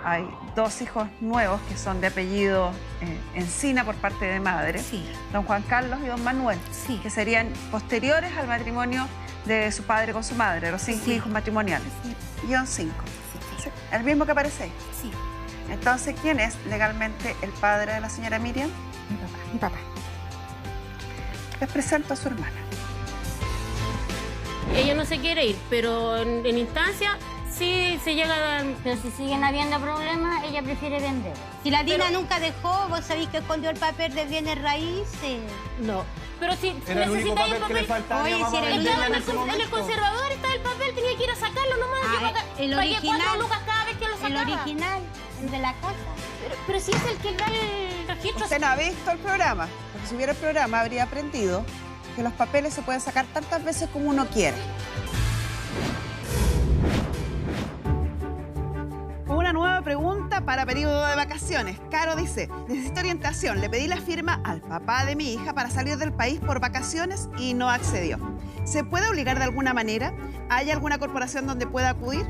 hay dos hijos nuevos que son de apellido Encina por parte de madre, Sí. don Juan Carlos y don Manuel, Sí. que serían posteriores al matrimonio de su padre con su madre, los 5 Sí. hijos matrimoniales. Sí. Guión 5. El mismo que aparece ahí. Sí. Entonces, ¿quién es legalmente el padre de la señora Miriam? Mi papá. Mi papá. Les presento a su hermana. Ella no se quiere ir, pero en instancia sí se llega a dar... Pero si siguen habiendo problemas, ella prefiere vender. Si la Dina nunca dejó, vos sabéis que escondió el papel de bienes raíces. No, pero si Era el único necesitáis papel que le faltaba a mi Oye, mamá si era el venderla Estaba en en ese el momento. conservador, está el papel, tenía que ir a sacarlo nomás. Ah, Yo el pagué original. 4 lucas cada vez que lo El sacaba. original, el de la casa. Pero si es el que da el registro... Usted no ha visto el programa, porque si hubiera el programa habría aprendido que los papeles se pueden sacar tantas veces como uno quiere. Una nueva pregunta para periodo de vacaciones. Caro dice, necesito orientación. Le pedí la firma al papá de mi hija para salir del país por vacaciones y no accedió. ¿Se puede obligar de alguna manera? ¿Hay alguna corporación donde pueda acudir?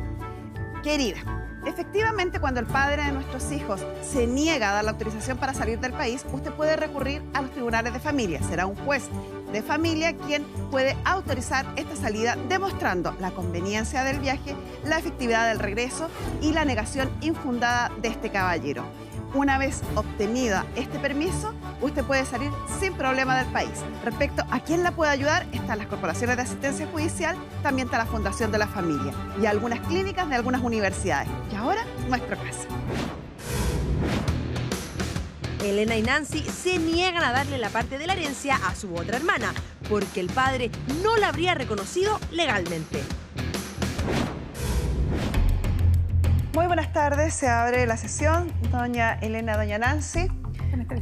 Querida, efectivamente, cuando el padre de nuestros hijos se niega a dar la autorización para salir del país, usted puede recurrir a los tribunales de familia. Será un juez de familia quien puede autorizar esta salida, demostrando la conveniencia del viaje, la efectividad del regreso y la negación infundada de este caballero. Una vez obtenida este permiso, usted puede salir sin problema del país. Respecto a quién la puede ayudar, están las corporaciones de asistencia judicial, también está la Fundación de la Familia y algunas clínicas de algunas universidades. Y ahora, nuestro caso. Elena y Nancy se niegan a darle la parte de la herencia a su otra hermana, porque el padre no la habría reconocido legalmente. Muy buenas tardes, se abre la sesión. Doña Elena, doña Nancy.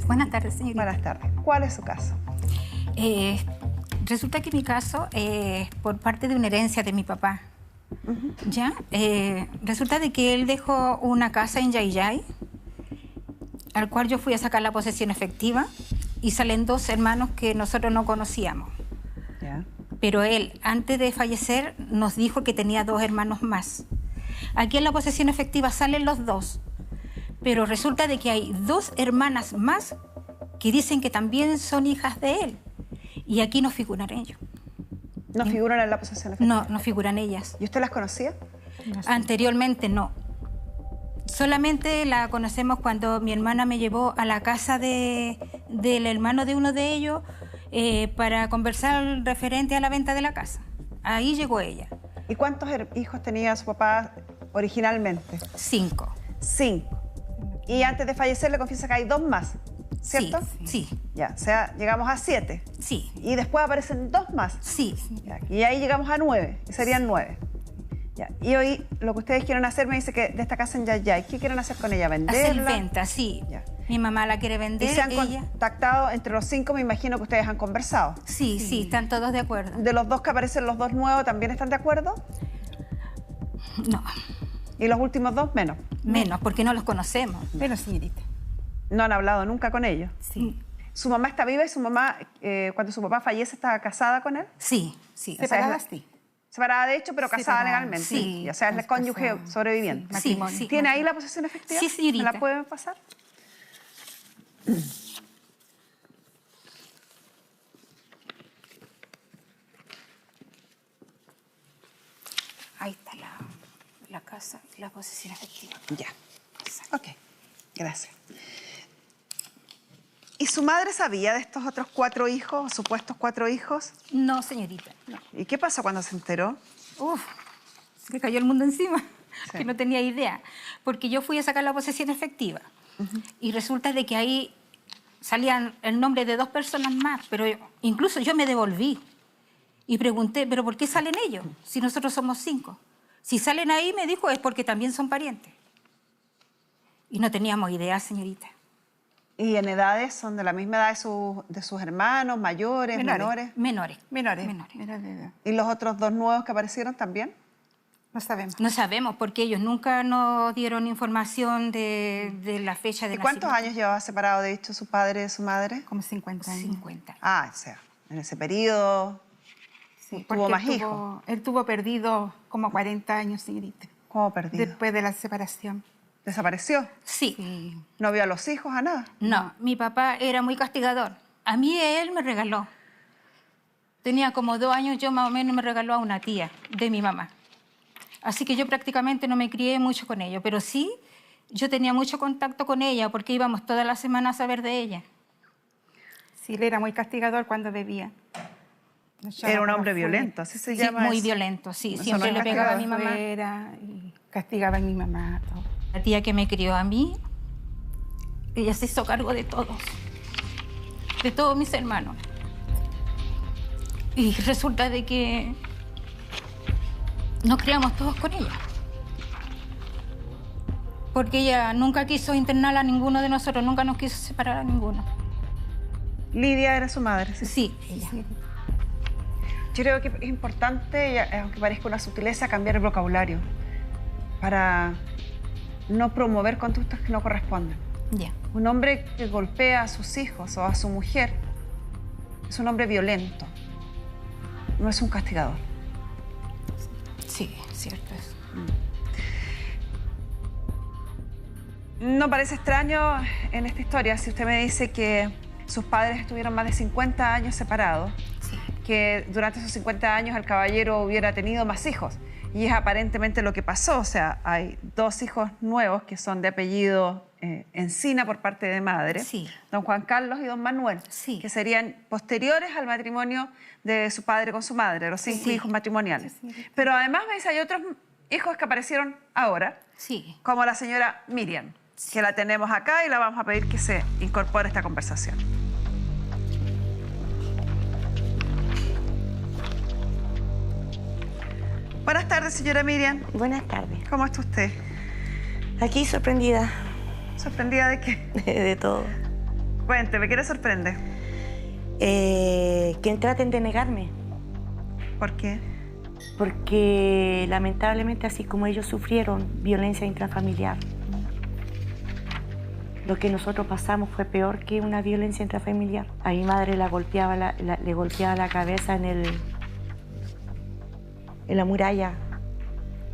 Buenas tardes, señorita. Buenas tardes. ¿Cuál es su caso? Resulta que mi caso es por parte de una herencia de mi papá. ¿Ya? Resulta de que él dejó una casa en Yayay, al cual yo fui a sacar la posesión efectiva, y salen 2 hermanos que nosotros no conocíamos. Ya. Pero él, antes de fallecer, nos dijo que tenía 2 hermanos más. Aquí en la posesión efectiva salen los 2, pero resulta de que hay 2 hermanas más que dicen que también son hijas de él, y aquí no figuran ellos. ¿No figuran en la posesión efectiva? No figuran ellas. ¿Y usted las conocía? Anteriormente no. Solamente la conocemos cuando mi hermana me llevó a la casa del hermano de uno de ellos para conversar referente a la venta de la casa. Ahí llegó ella. ¿Y cuántos hijos tenía su papá originalmente? 5. 5. Y antes de fallecer le confiesa que hay 2 más, ¿cierto? Sí. Ya, o sea, llegamos a 7. Sí. Y después aparecen 2 más. Sí. Ya, y ahí llegamos a 9, y serían 9. Ya. Y hoy lo que ustedes quieren hacer, me dice que de esta casa en Yayay, ¿qué quieren hacer con ella? ¿Venderla? Hacer venta, sí. Ya. Mi mamá la quiere ¿Y vender. se han ella... contactado entre los 5? Me imagino que ustedes han conversado. Sí, están todos de acuerdo. ¿De los 2 que aparecen, los 2 nuevos, también están de acuerdo? No, ¿Y los últimos 2 menos? menos, porque no los conocemos. Pero, señorita. ¿No han hablado nunca con ellos? Sí. ¿Su mamá está viva y su mamá, cuando su papá fallece, estaba casada con él? Sí. Separadas, sí. Separada de hecho, pero casada Separada, legalmente. sí. O sea, es el cónyuge Casada. sobreviviente. Sí, Matrimonio. sí. ¿Tiene ahí la posesión efectiva? Sí, señorita. ¿Me la pueden pasar? Ahí está la casa y la posesión efectiva. Ya. Ok, gracias. ¿Y su madre sabía de estos otros 4 hijos, o supuestos 4 hijos? No, señorita, no. ¿Y qué pasó cuando se enteró? Uf, se le cayó el mundo encima, Sí. que no tenía idea. Porque yo fui a sacar la posesión efectiva y resulta de que ahí salían el nombre de 2 personas más, pero incluso yo me devolví y pregunté, ¿pero por qué salen ellos si nosotros somos 5? Si salen ahí, me dijo, es porque también son parientes. Y no teníamos idea, señorita. ¿Y en edades son de la misma edad de sus hermanos, mayores, menores? Menores. Menores. Menores. Menores de edad. ¿Y los otros 2 nuevos que aparecieron también? No sabemos. No sabemos, porque ellos nunca nos dieron información de la fecha de ¿Y cuántos nacimiento. años llevaba separado, de hecho, su padre de su madre? Como 50 años. 50. Ah, o sea, en ese periodo, Sí, tuvo porque más él hijos. Él tuvo perdido como 40 años, señorita. ¿Cómo perdido? Después de la separación. ¿Desapareció? Sí. ¿No vio a los hijos, a nada? No, mi papá era muy castigador. A mí él me regaló. Tenía como 2 años, yo más o menos me regaló a una tía de mi mamá. Así que yo prácticamente no me crié mucho con ellos, pero sí, yo tenía mucho contacto con ella porque íbamos todas las semanas a saber de ella. Sí, él era muy castigador cuando bebía. Era un hombre violento, así se Sí, llama. muy eso. violento, sí. Eso Siempre no es le pegaba a castigador. mi mamá. Fuera y castigaba a mi mamá. Todo. La tía que me crió a mí, ella se hizo cargo de todos mis hermanos. Y resulta de que nos criamos todos con ella. Porque ella nunca quiso internar a ninguno de nosotros, nunca nos quiso separar a ninguno. Lidia era su madre, ¿sí? Sí, ella. Yo creo que es importante, aunque parezca una sutileza, cambiar el vocabulario para no promover conductas que no corresponden. Ya. Un hombre que golpea a sus hijos o a su mujer es un hombre violento, no es un castigador. Sí, cierto es. No parece extraño en esta historia si usted me dice que sus padres estuvieron más de 50 años separados, Sí. que durante esos 50 años el caballero hubiera tenido más hijos. Y es aparentemente lo que pasó. O sea, hay 2 hijos nuevos que son de apellido Encina por parte de madre, Sí. don Juan Carlos y don Manuel, Sí. que serían posteriores al matrimonio de su padre con su madre, los 5 Sí. hijos matrimoniales. Pero además me dice, hay otros hijos que aparecieron ahora, Sí. como la señora Miriam, que la tenemos acá y la vamos a pedir que se incorpore a esta conversación. Buenas tardes, señora Miriam. Buenas tardes. ¿Cómo está usted? Aquí sorprendida ¿Sorprendida de qué? de todo. Cuénteme, ¿qué le sorprende? Que traten de negarme, ¿Por qué? porque lamentablemente así como ellos sufrieron violencia intrafamiliar, lo que nosotros pasamos fue peor que una violencia intrafamiliar. A mi madre le golpeaba la cabeza en la muralla,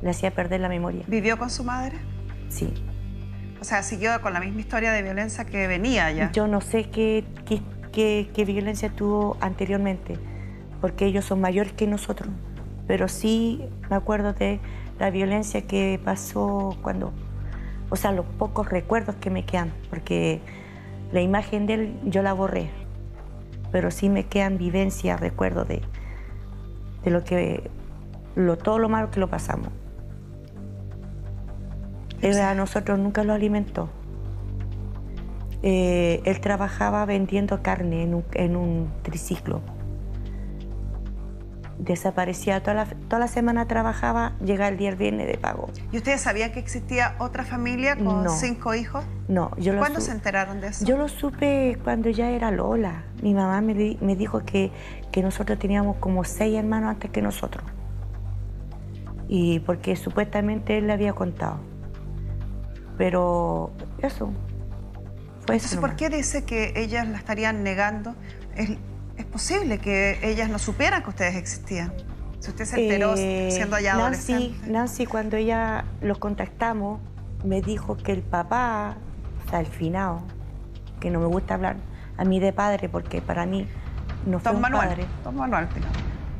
le hacía perder la memoria. ¿Vivió con su madre? Sí. O sea, siguió con la misma historia de violencia que venía ya. Yo no sé qué violencia tuvo anteriormente, porque ellos son mayores que nosotros. Pero sí me acuerdo de la violencia que pasó cuando, o sea, los pocos recuerdos que me quedan, porque la imagen de él yo la borré, pero sí me quedan vivencias, recuerdos de todo lo malo que lo pasamos. Él a nosotros nunca lo alimentó. Él trabajaba vendiendo carne en un triciclo. Desaparecía toda la semana, trabajaba, llegaba el día del viernes de pago. ¿Y ustedes sabían que existía otra familia con No. 5 hijos? No, ¿Cuándo se enteraron de eso? Yo lo supe cuando ya era Lola. Mi mamá me dijo que nosotros teníamos como 6 hermanos antes que nosotros. Y porque supuestamente él le había contado. Pero eso. Fue eso Entonces, ¿por nomás. qué dice que ellas la estarían negando? Es posible que ellas no supieran que ustedes existían. Si usted se enteró siendo ya adolescente. Nancy, cuando ella lo contactamos, me dijo que el papá, o sea, el finado, que no me gusta hablar a mí de padre, porque para mí no fue Don un Manuel. padre. Don Manuel,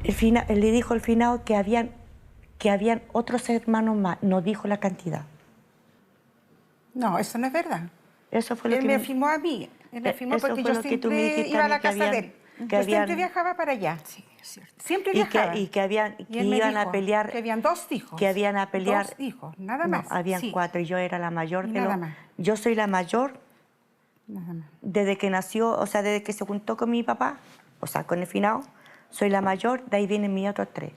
Él le dijo al finado que habían otros hermanos más, no dijo la cantidad. No, eso no es verdad. Eso fue lo Él que me afirmó a mí. Él me afirmó eso porque fue yo lo que tú me siempre dijiste iba a a mí, la que casa habían- de él. que Yo siempre habían- viajaba para allá. Sí, es cierto. Siempre y viajaba. que Y él me iban a dijo pelear. que habían 2 hijos. Que habían a pelear. 2 hijos, nada No, más. habían Sí. 4 y yo era la mayor de Nada los. más. Yo soy la mayor Nada más. desde que nació, o sea, desde que se juntó con mi papá, o sea, con el finado, soy la mayor, de ahí vienen mis otros 3.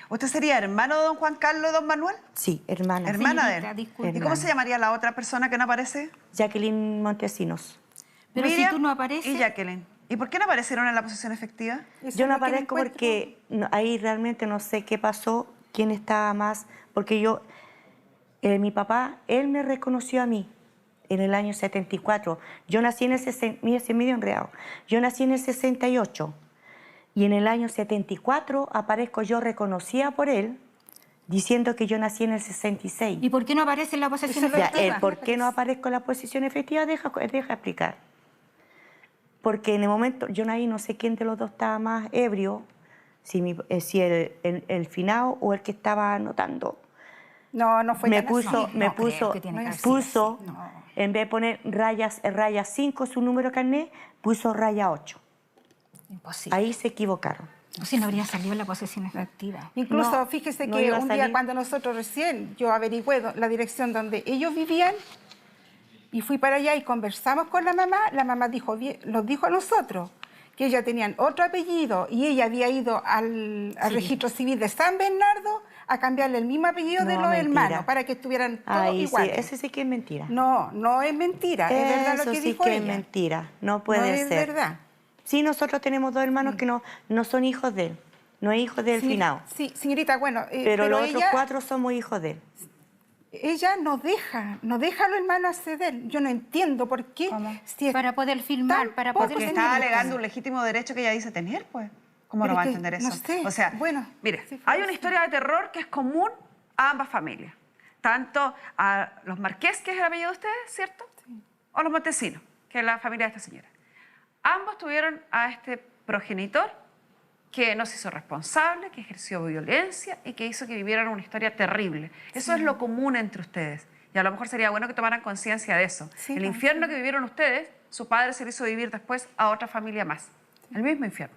¿Usted sería hermano de don Juan Carlos y don Manuel? Sí, hermana. Hermana de Señorita, él. disculpe. ¿Y cómo se llamaría la otra persona que no aparece? Jacqueline Montesinos. Pero Miriam si tú no apareces... y Jacqueline. ¿Y por qué no aparecieron en la posesión efectiva? Eso Yo es no lo que aparezco encuentro. porque ahí realmente no sé qué pasó, quién estaba más, porque mi papá, él me reconoció a mí en el año 74. Yo nací en el 60, mira, se medio enredado. Yo nací en el 68 y en el año 74 aparezco yo reconocida por él, diciendo que yo nací en el 66. ¿Y por qué no aparece en la posesión Ya, efectiva? ¿por qué no aparezco en la posesión efectiva? Deja explicar. Porque en el momento, yo ahí no sé quién de los dos estaba más ebrio, si el finado o el que estaba anotando. No fue tan así. puso, en vez de poner raya 5, su número de carnet, puso raya 8. Imposible. Ahí se equivocaron. O si no habría salido la posesión efectiva. Incluso, No, fíjese no que iba a un día salir. cuando nosotros recién, yo averigüé la dirección donde ellos vivían y fui para allá y conversamos con la mamá nos dijo a nosotros que ellas tenían otro apellido y ella había ido al registro civil de San Bernardo a cambiarle el mismo apellido de No, los mentira. hermanos para que estuvieran todos Ahí sí, iguales. ese sí que es mentira. No es mentira, es verdad lo que Eso sí dijo que es ella. mentira, no puede No ser. es verdad. Sí, nosotros tenemos dos hermanos que no son hijos de él, no es hijo del finado. Sí, señorita, bueno, Pero los otros ella, 4 somos hijos de él. ella no deja a los hermanos acceder. Yo no entiendo por qué. Si es Para poder filmar, tan para poco poder... Porque señorita. está alegando un legítimo derecho que ella dice tener, pues. ¿Cómo Pero no va a que, entender no eso? sé, O sea, bueno, mire, sí fue hay una así. historia de terror que es común a ambas familias. Tanto a los Marqués, que es el apellido de ustedes, ¿cierto? O los Montesinos, que es la familia de esta señora. Ambos tuvieron a este progenitor que no se hizo responsable, que ejerció violencia y que hizo que vivieran una historia terrible. Eso es lo común entre ustedes. Y a lo mejor sería bueno que tomaran conciencia de eso. Sí, el no, infierno que vivieron ustedes, su padre se lo hizo vivir después a otra familia más. El mismo infierno.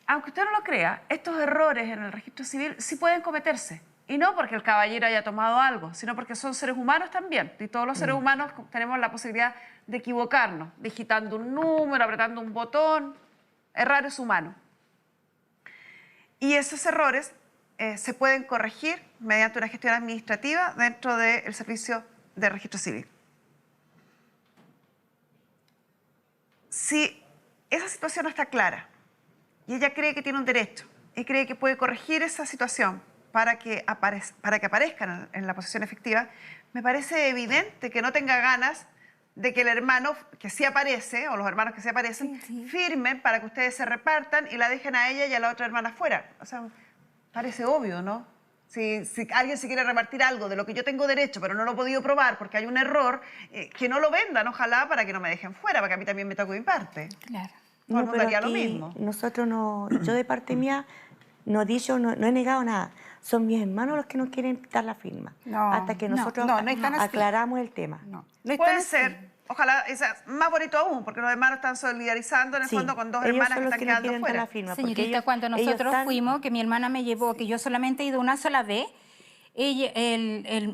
Aunque usted no lo crea, estos errores en el registro civil sí pueden cometerse. Y no porque el caballero haya tomado algo, sino porque son seres humanos también. Y todos los seres humanos tenemos la posibilidad de equivocarnos, digitando un número, apretando un botón. Errar es humano. Y esos errores se pueden corregir mediante una gestión administrativa dentro del servicio de registro civil. Si esa situación no está clara y ella cree que tiene un derecho y cree que puede corregir esa situación para que aparezcan en la posesión efectiva, me parece evidente que no tenga ganas de que el hermano que sí aparece, o los hermanos que sí aparecen, firmen para que ustedes se repartan y la dejen a ella y a la otra hermana fuera. O sea, parece obvio, ¿no? Si alguien se quiere repartir algo de lo que yo tengo derecho, pero no lo he podido probar porque hay un error, que no lo vendan, ojalá, para que no me dejen fuera, para que a mí también me toque mi parte. Claro. Todo el mundo pero haría lo aquí mismo. nosotros no, yo de parte mía no he negado nada. Son mis hermanos los que no quieren dar la firma. No, hasta que nosotros no es tan así. aclaramos el tema. No es tan Puede así. ser, ojalá, más bonito aún, porque los hermanos están solidarizando en el Sí, fondo con dos ellos hermanas son que los están que no quedando quieren dar fuera. la firma. porque Señorita, ellos- cuando ellos nosotros están- fuimos, que mi hermana me llevó, que yo solamente he ido una sola vez,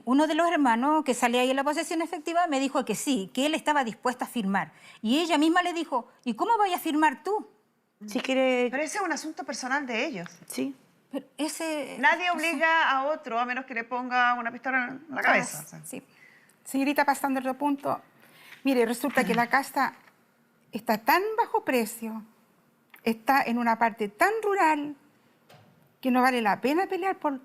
uno de los hermanos que salía ahí en la posesión efectiva me dijo que sí, que él estaba dispuesto a firmar. Y ella misma le dijo, ¿y cómo voy a firmar tú? Si quiere, Pero ese es un asunto personal de ellos. sí. Pero ese... Nadie obliga a otro a menos que le ponga una pistola en la cabeza. O sea. Sí. Señorita, pasando otro punto, mire, resulta que la casa está tan bajo precio, está en una parte tan rural, que no vale la pena pelear por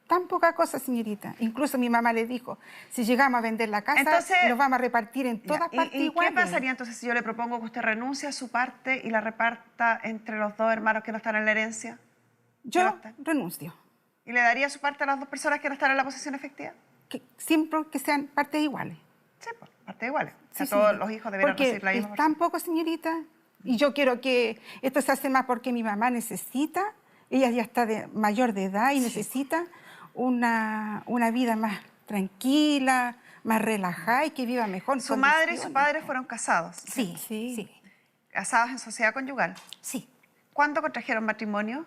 tan poca cosa, señorita. Incluso mi mamá le dijo, si llegamos a vender la casa, Entonces, nos vamos a repartir en todas Ya, partes ¿Y iguales. qué pasaría entonces si yo le propongo que usted renuncie a su parte y la reparta entre los dos hermanos que no están en la herencia? Yo renuncio. ¿Y le daría su parte a las dos personas que no están en la posesión efectiva? Que siempre que sean partes iguales. Sí, pues, parte iguales. O sea, Sí, todos señorita. los hijos deberían Porque recibir la misma es porción. tan poco, señorita. Y yo quiero que esto se hace más porque mi mamá necesita, ella ya está mayor de edad y necesita una vida más tranquila, más relajada y que viva mejor. en Su madre y su condiciones. padre fueron casados. Sí, Sí. sí, Casados en sociedad conyugal. sí. ¿Cuándo contrajeron matrimonio?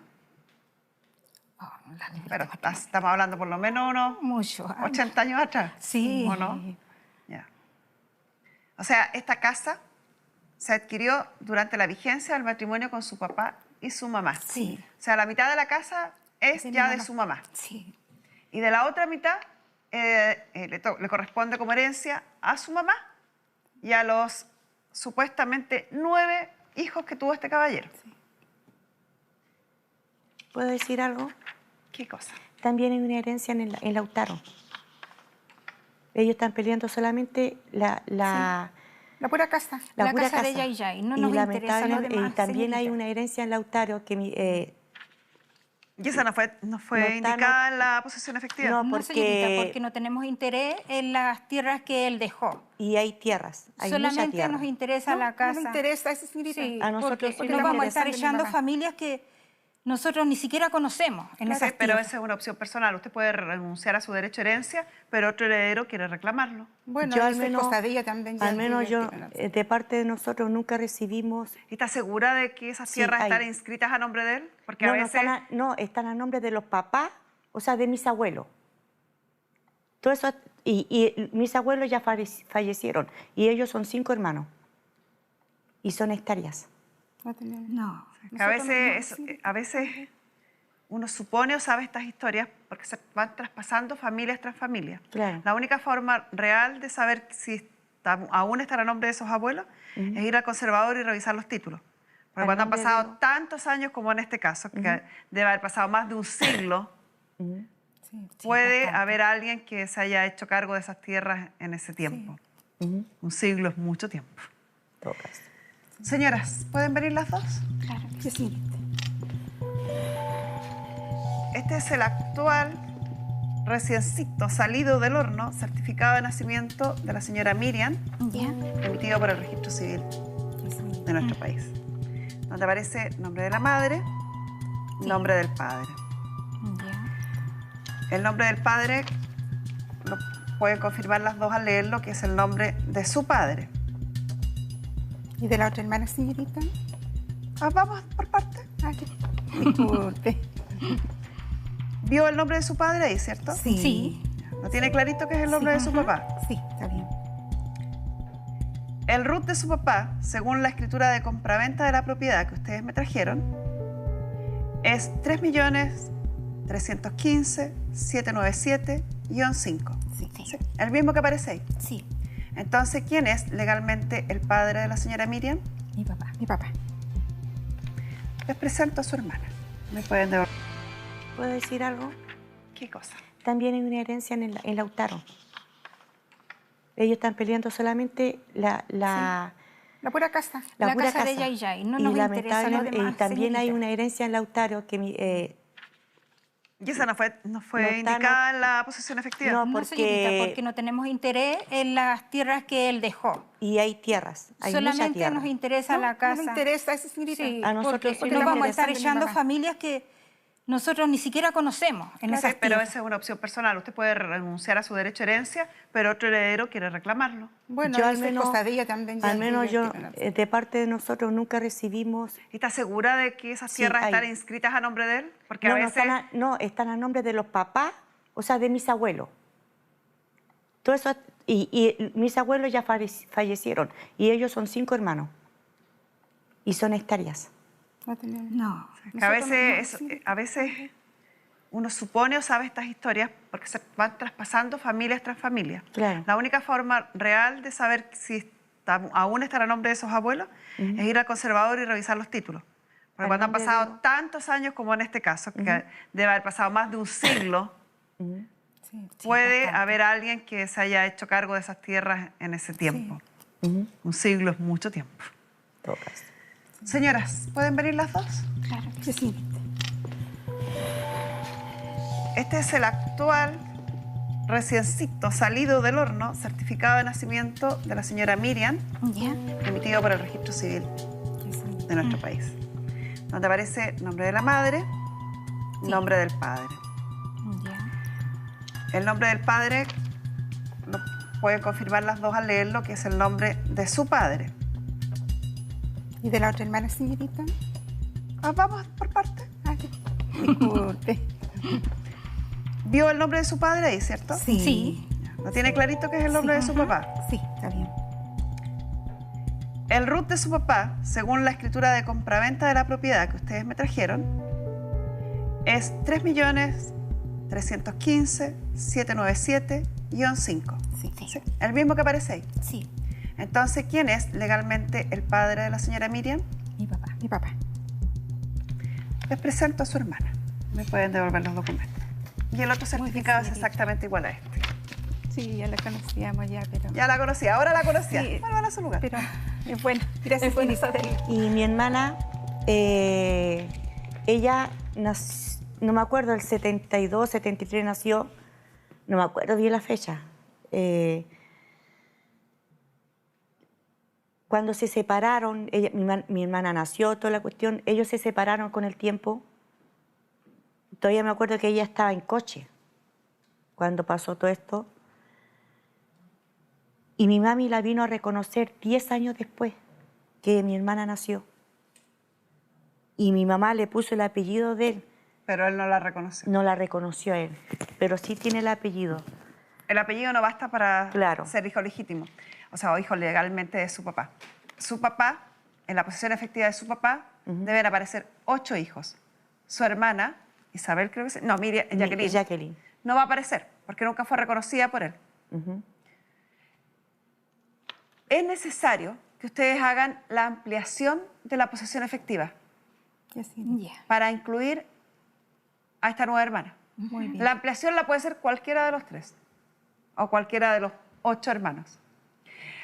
Oh, Pero estamos hablando por lo menos unos mucho. 80 años atrás. Sí. ¿O no? Ya. O sea, esta casa se adquirió durante la vigencia del matrimonio con su papá y su mamá. Sí. O sea, la mitad de la casa es De mi ya de mamá. su mamá. Sí. Y de la otra mitad le corresponde como herencia a su mamá y a los supuestamente 9 hijos que tuvo este caballero. ¿Puedo decir algo? ¿Qué cosa? También hay una herencia en Lautaro. Ellos están peleando solamente la La pura casa. La pura casa de ella y ya, y no nos interesa lo lamentablemente, demás, también hay señorita. una herencia en Lautaro que ¿Y esa no fue no está indicada en la posesión efectiva? No, No, señorita, porque no tenemos interés en las tierras que él dejó. Y hay tierras, hay mucha Solamente tierra. nos interesa la No casa. nos interesa esa señorita. Sí, A nosotros porque sí no nos vamos a interesa. estar echando familias que nosotros ni siquiera conocemos en esas Pero tierras. esa es una opción personal. Usted puede renunciar a su derecho a herencia, pero otro heredero quiere reclamarlo. Bueno, Yo eso es cosa de ella también. ya al menos que- yo, que- de parte de nosotros nunca recibimos... ¿Y está segura de que esas Sí, tierras hay. están inscritas a nombre de él? Porque a No, veces... están a nombre de los papás, o sea, de mis abuelos. Todo eso, y mis abuelos ya fallecieron, y ellos son 5 hermanos, y son hectáreas. no tenemos. No. Que a veces uno supone o sabe estas historias porque se van traspasando familias tras familias. Claro. La única forma real de saber si aún están a nombre de esos abuelos es ir al conservador y revisar los títulos. Porque Al cuando han nombre pasado de- tantos años como en este caso, que debe haber pasado más de un siglo, puede haber alguien que se haya hecho cargo de esas tierras en ese tiempo. Un siglo es mucho tiempo. En todo caso. Señoras, ¿pueden venir las dos? Claro, sí, señorita. Este es el actual reciencito salido del horno, certificado de nacimiento de la señora Miriam, ¿Ya? emitido por el registro civil de nuestro país, donde aparece nombre de la madre, nombre del padre. ¿Ya? El nombre del padre lo pueden confirmar las dos al leerlo, que es el nombre de su padre. ¿Y de la otra hermana, señorita? Vamos por parte. Ah, disculpe. ¿Vio el nombre de su padre ahí, cierto? Sí. ¿No tiene clarito que es el nombre de su papá? Sí, está bien. El RUT de su papá, según la escritura de compraventa de la propiedad que ustedes me trajeron, es 3.315.797-5. Sí. Sí, el mismo que aparece ahí. Sí. Entonces, ¿quién es legalmente el padre de la señora Miriam? Mi papá. Mi papá. Les presento a su hermana. ¿Me pueden devolver? ¿Puedo decir algo? ¿Qué cosa? También hay una herencia en Lautaro. Ellos están peleando solamente la La pura casa. La pura casa de ella y ya, y no nos interesa lo lamentablemente, demás, y también hay señorita. una herencia en Lautaro que ¿Y esa no fue No indicada en la posesión efectiva? No, No, señorita, porque no tenemos interés en las tierras que él dejó. y hay tierras, hay mucha Solamente tierra. nos interesa la No casa. nos interesa esa señorita. Sí, A nosotros porque sí no nos vamos a estar interesa. echando Mamá. familias que nosotros ni siquiera conocemos en Sí, esas pero tierras. esa es una opción personal. Usted puede renunciar a su derecho a herencia, pero otro heredero quiere reclamarlo. Bueno, Yo eso es cosa de ella también. ya al menos que- yo, que- de parte de nosotros nunca recibimos... ¿Y está segura de que esas Sí, tierras hay. están inscritas a nombre de él? Porque a No, veces... están a nombre de los papás, o sea, de mis abuelos. Todo eso, y mis abuelos ya fallecieron, y ellos son 5 hermanos, y son hectáreas. no tenemos. No. Que a veces uno supone o sabe estas historias porque se van traspasando familias tras familias. Claro. La única forma real de saber si aún están a nombre de esos abuelos es ir al conservador y revisar los títulos. Porque Al cuando han nombre pasado de- tantos años como en este caso, que debe haber pasado más de un siglo, puede haber alguien que se haya hecho cargo de esas tierras en ese tiempo. Un siglo es mucho tiempo. En todo caso. Señoras, ¿pueden venir las dos? Claro, sí, señorita. Este es el actual reciencito salido del horno, certificado de nacimiento de la señora Miriam, ¿Ya? emitido por el registro civil de nuestro país, donde aparece nombre de la madre, nombre del padre. ¿Ya? El nombre del padre lo pueden confirmar las dos al leerlo, que es el nombre de su padre. ¿Y de la otra hermana, señorita? Vamos por parte. Ah, disculpe. ¿Vio el nombre de su padre ahí, cierto? Sí. ¿No tiene clarito que es el nombre de su papá? Sí, está bien. El RUT de su papá, según la escritura de compraventa de la propiedad que ustedes me trajeron, es 3.315.797-5. Sí. Sí, el mismo que aparece ahí. Sí. Entonces, ¿quién es legalmente el padre de la señora Miriam? Mi papá. Mi papá. Les presento a su hermana. Me pueden devolver los documentos. Y el otro certificado es exactamente igual a este. Sí, ya la conocíamos ya, pero... Ya la conocía, ahora la conocía. Sí. Vuelvan a su lugar. Pero es bueno. Gracias, bueno señorita. Y mi hermana, ella no me acuerdo, el 72, 73 nació, no me acuerdo bien la fecha. Cuando se separaron, mi hermana nació, toda la cuestión, ellos se separaron con el tiempo. Todavía me acuerdo que ella estaba en coche cuando pasó todo esto. Y mi mami la vino a reconocer 10 años después que mi hermana nació. Y mi mamá le puso el apellido de él. Pero él no la reconoció. No la reconoció a él, pero sí tiene el apellido. El apellido no basta para Claro. ser hijo legítimo, o sea, o hijo legalmente de su papá. Su papá, en la posesión efectiva de su papá, deben aparecer 8 hijos. Su hermana, Isabel creo que es, no, Miriam, Jacqueline, no va a aparecer porque nunca fue reconocida por él. Es necesario que ustedes hagan la ampliación de la posesión efectiva para incluir a esta nueva hermana. Muy bien. La ampliación la puede hacer cualquiera de los 3 o cualquiera de los 8 hermanos.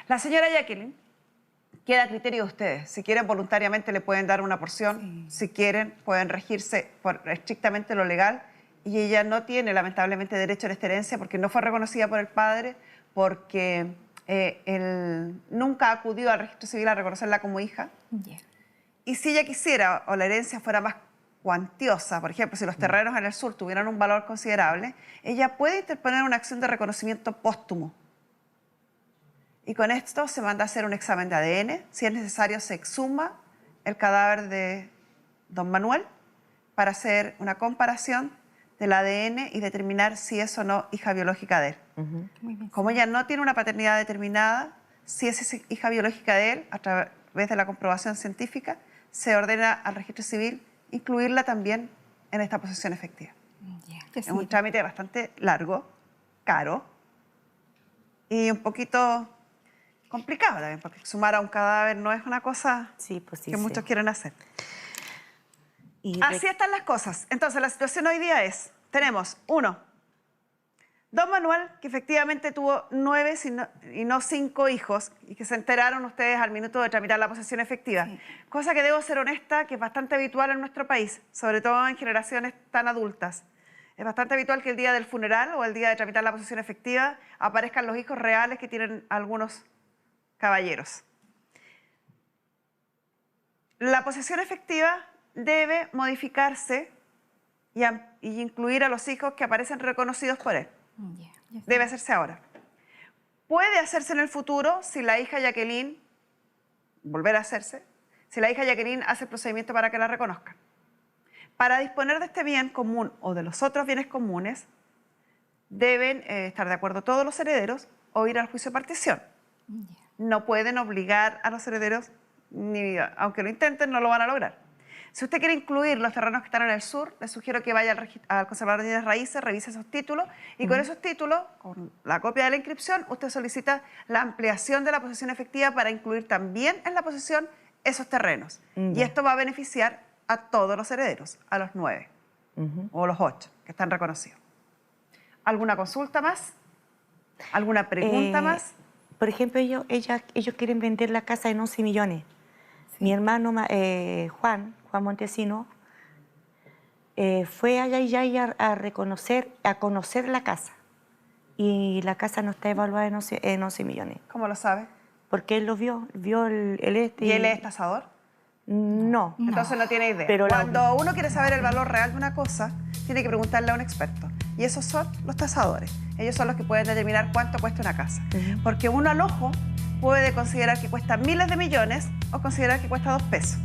La señora Jacqueline queda a criterio de ustedes. Si quieren, voluntariamente le pueden dar una porción. Si quieren, pueden regirse por estrictamente lo legal. Y ella no tiene, lamentablemente, derecho a esta herencia porque no fue reconocida por el padre, porque él nunca acudió al registro civil a reconocerla como hija. Y si ella quisiera o la herencia fuera más cuantiosa, por ejemplo, si los terrenos en el sur tuvieran un valor considerable, ella puede interponer una acción de reconocimiento póstumo. Y con esto se manda a hacer un examen de ADN. Si es necesario, se exhuma el cadáver de don Manuel para hacer una comparación del ADN y determinar si es o no hija biológica de él. Muy bien. Como ella no tiene una paternidad determinada, si es hija biológica de él, a través de la comprobación científica, se ordena al registro civil incluirla también en esta posesión efectiva. Es un trámite bastante largo, caro y un poquito complicado también, porque sumar a un cadáver no es una cosa que muchos quieren hacer. Así están las cosas. Entonces, la situación hoy día es, tenemos 1, don Manuel, que efectivamente tuvo 9 y no 5 hijos, y que se enteraron ustedes al minuto de tramitar la posesión efectiva. Cosa que debo ser honesta, que es bastante habitual en nuestro país, sobre todo en generaciones tan adultas. Es bastante habitual que el día del funeral o el día de tramitar la posesión efectiva aparezcan los hijos reales que tienen algunos caballeros. La posesión efectiva debe modificarse y incluir a los hijos que aparecen reconocidos por él. Debe hacerse ahora. Puede hacerse en el futuro si la hija Jacqueline, volver a hacerse, si la hija Jacqueline hace el procedimiento para que la reconozcan. Para disponer de este bien común o de los otros bienes comunes, deben estar de acuerdo todos los herederos o ir al juicio de partición. No pueden obligar a los herederos, ni aunque lo intenten, no lo van a lograr. Si usted quiere incluir los terrenos que están en el sur, le sugiero que vaya al conservador de bienes raíces, revise esos títulos y con esos títulos, con la copia de la inscripción, usted solicita la ampliación de la posesión efectiva para incluir también en la posesión esos terrenos. Y esto va a beneficiar a todos los herederos, a los 9 o los 8 que están reconocidos. ¿Alguna consulta más? ¿Alguna pregunta más? Por ejemplo, ellos quieren vender la casa en 11 millones. Mi hermano Juan Montesino fue allá a conocer la casa. Y la casa no está evaluada en 11 millones. ¿Cómo lo sabe? Porque él lo vio el este. ¿Y él es tasador? No. Entonces no tiene idea. Pero cuando uno quiere saber el valor real de una cosa, tiene que preguntarle a un experto. Y esos son los tasadores. Ellos son los que pueden determinar cuánto cuesta una casa. Porque uno al ojo puede considerar que cuesta miles de millones o considerar que cuesta 2 pesos.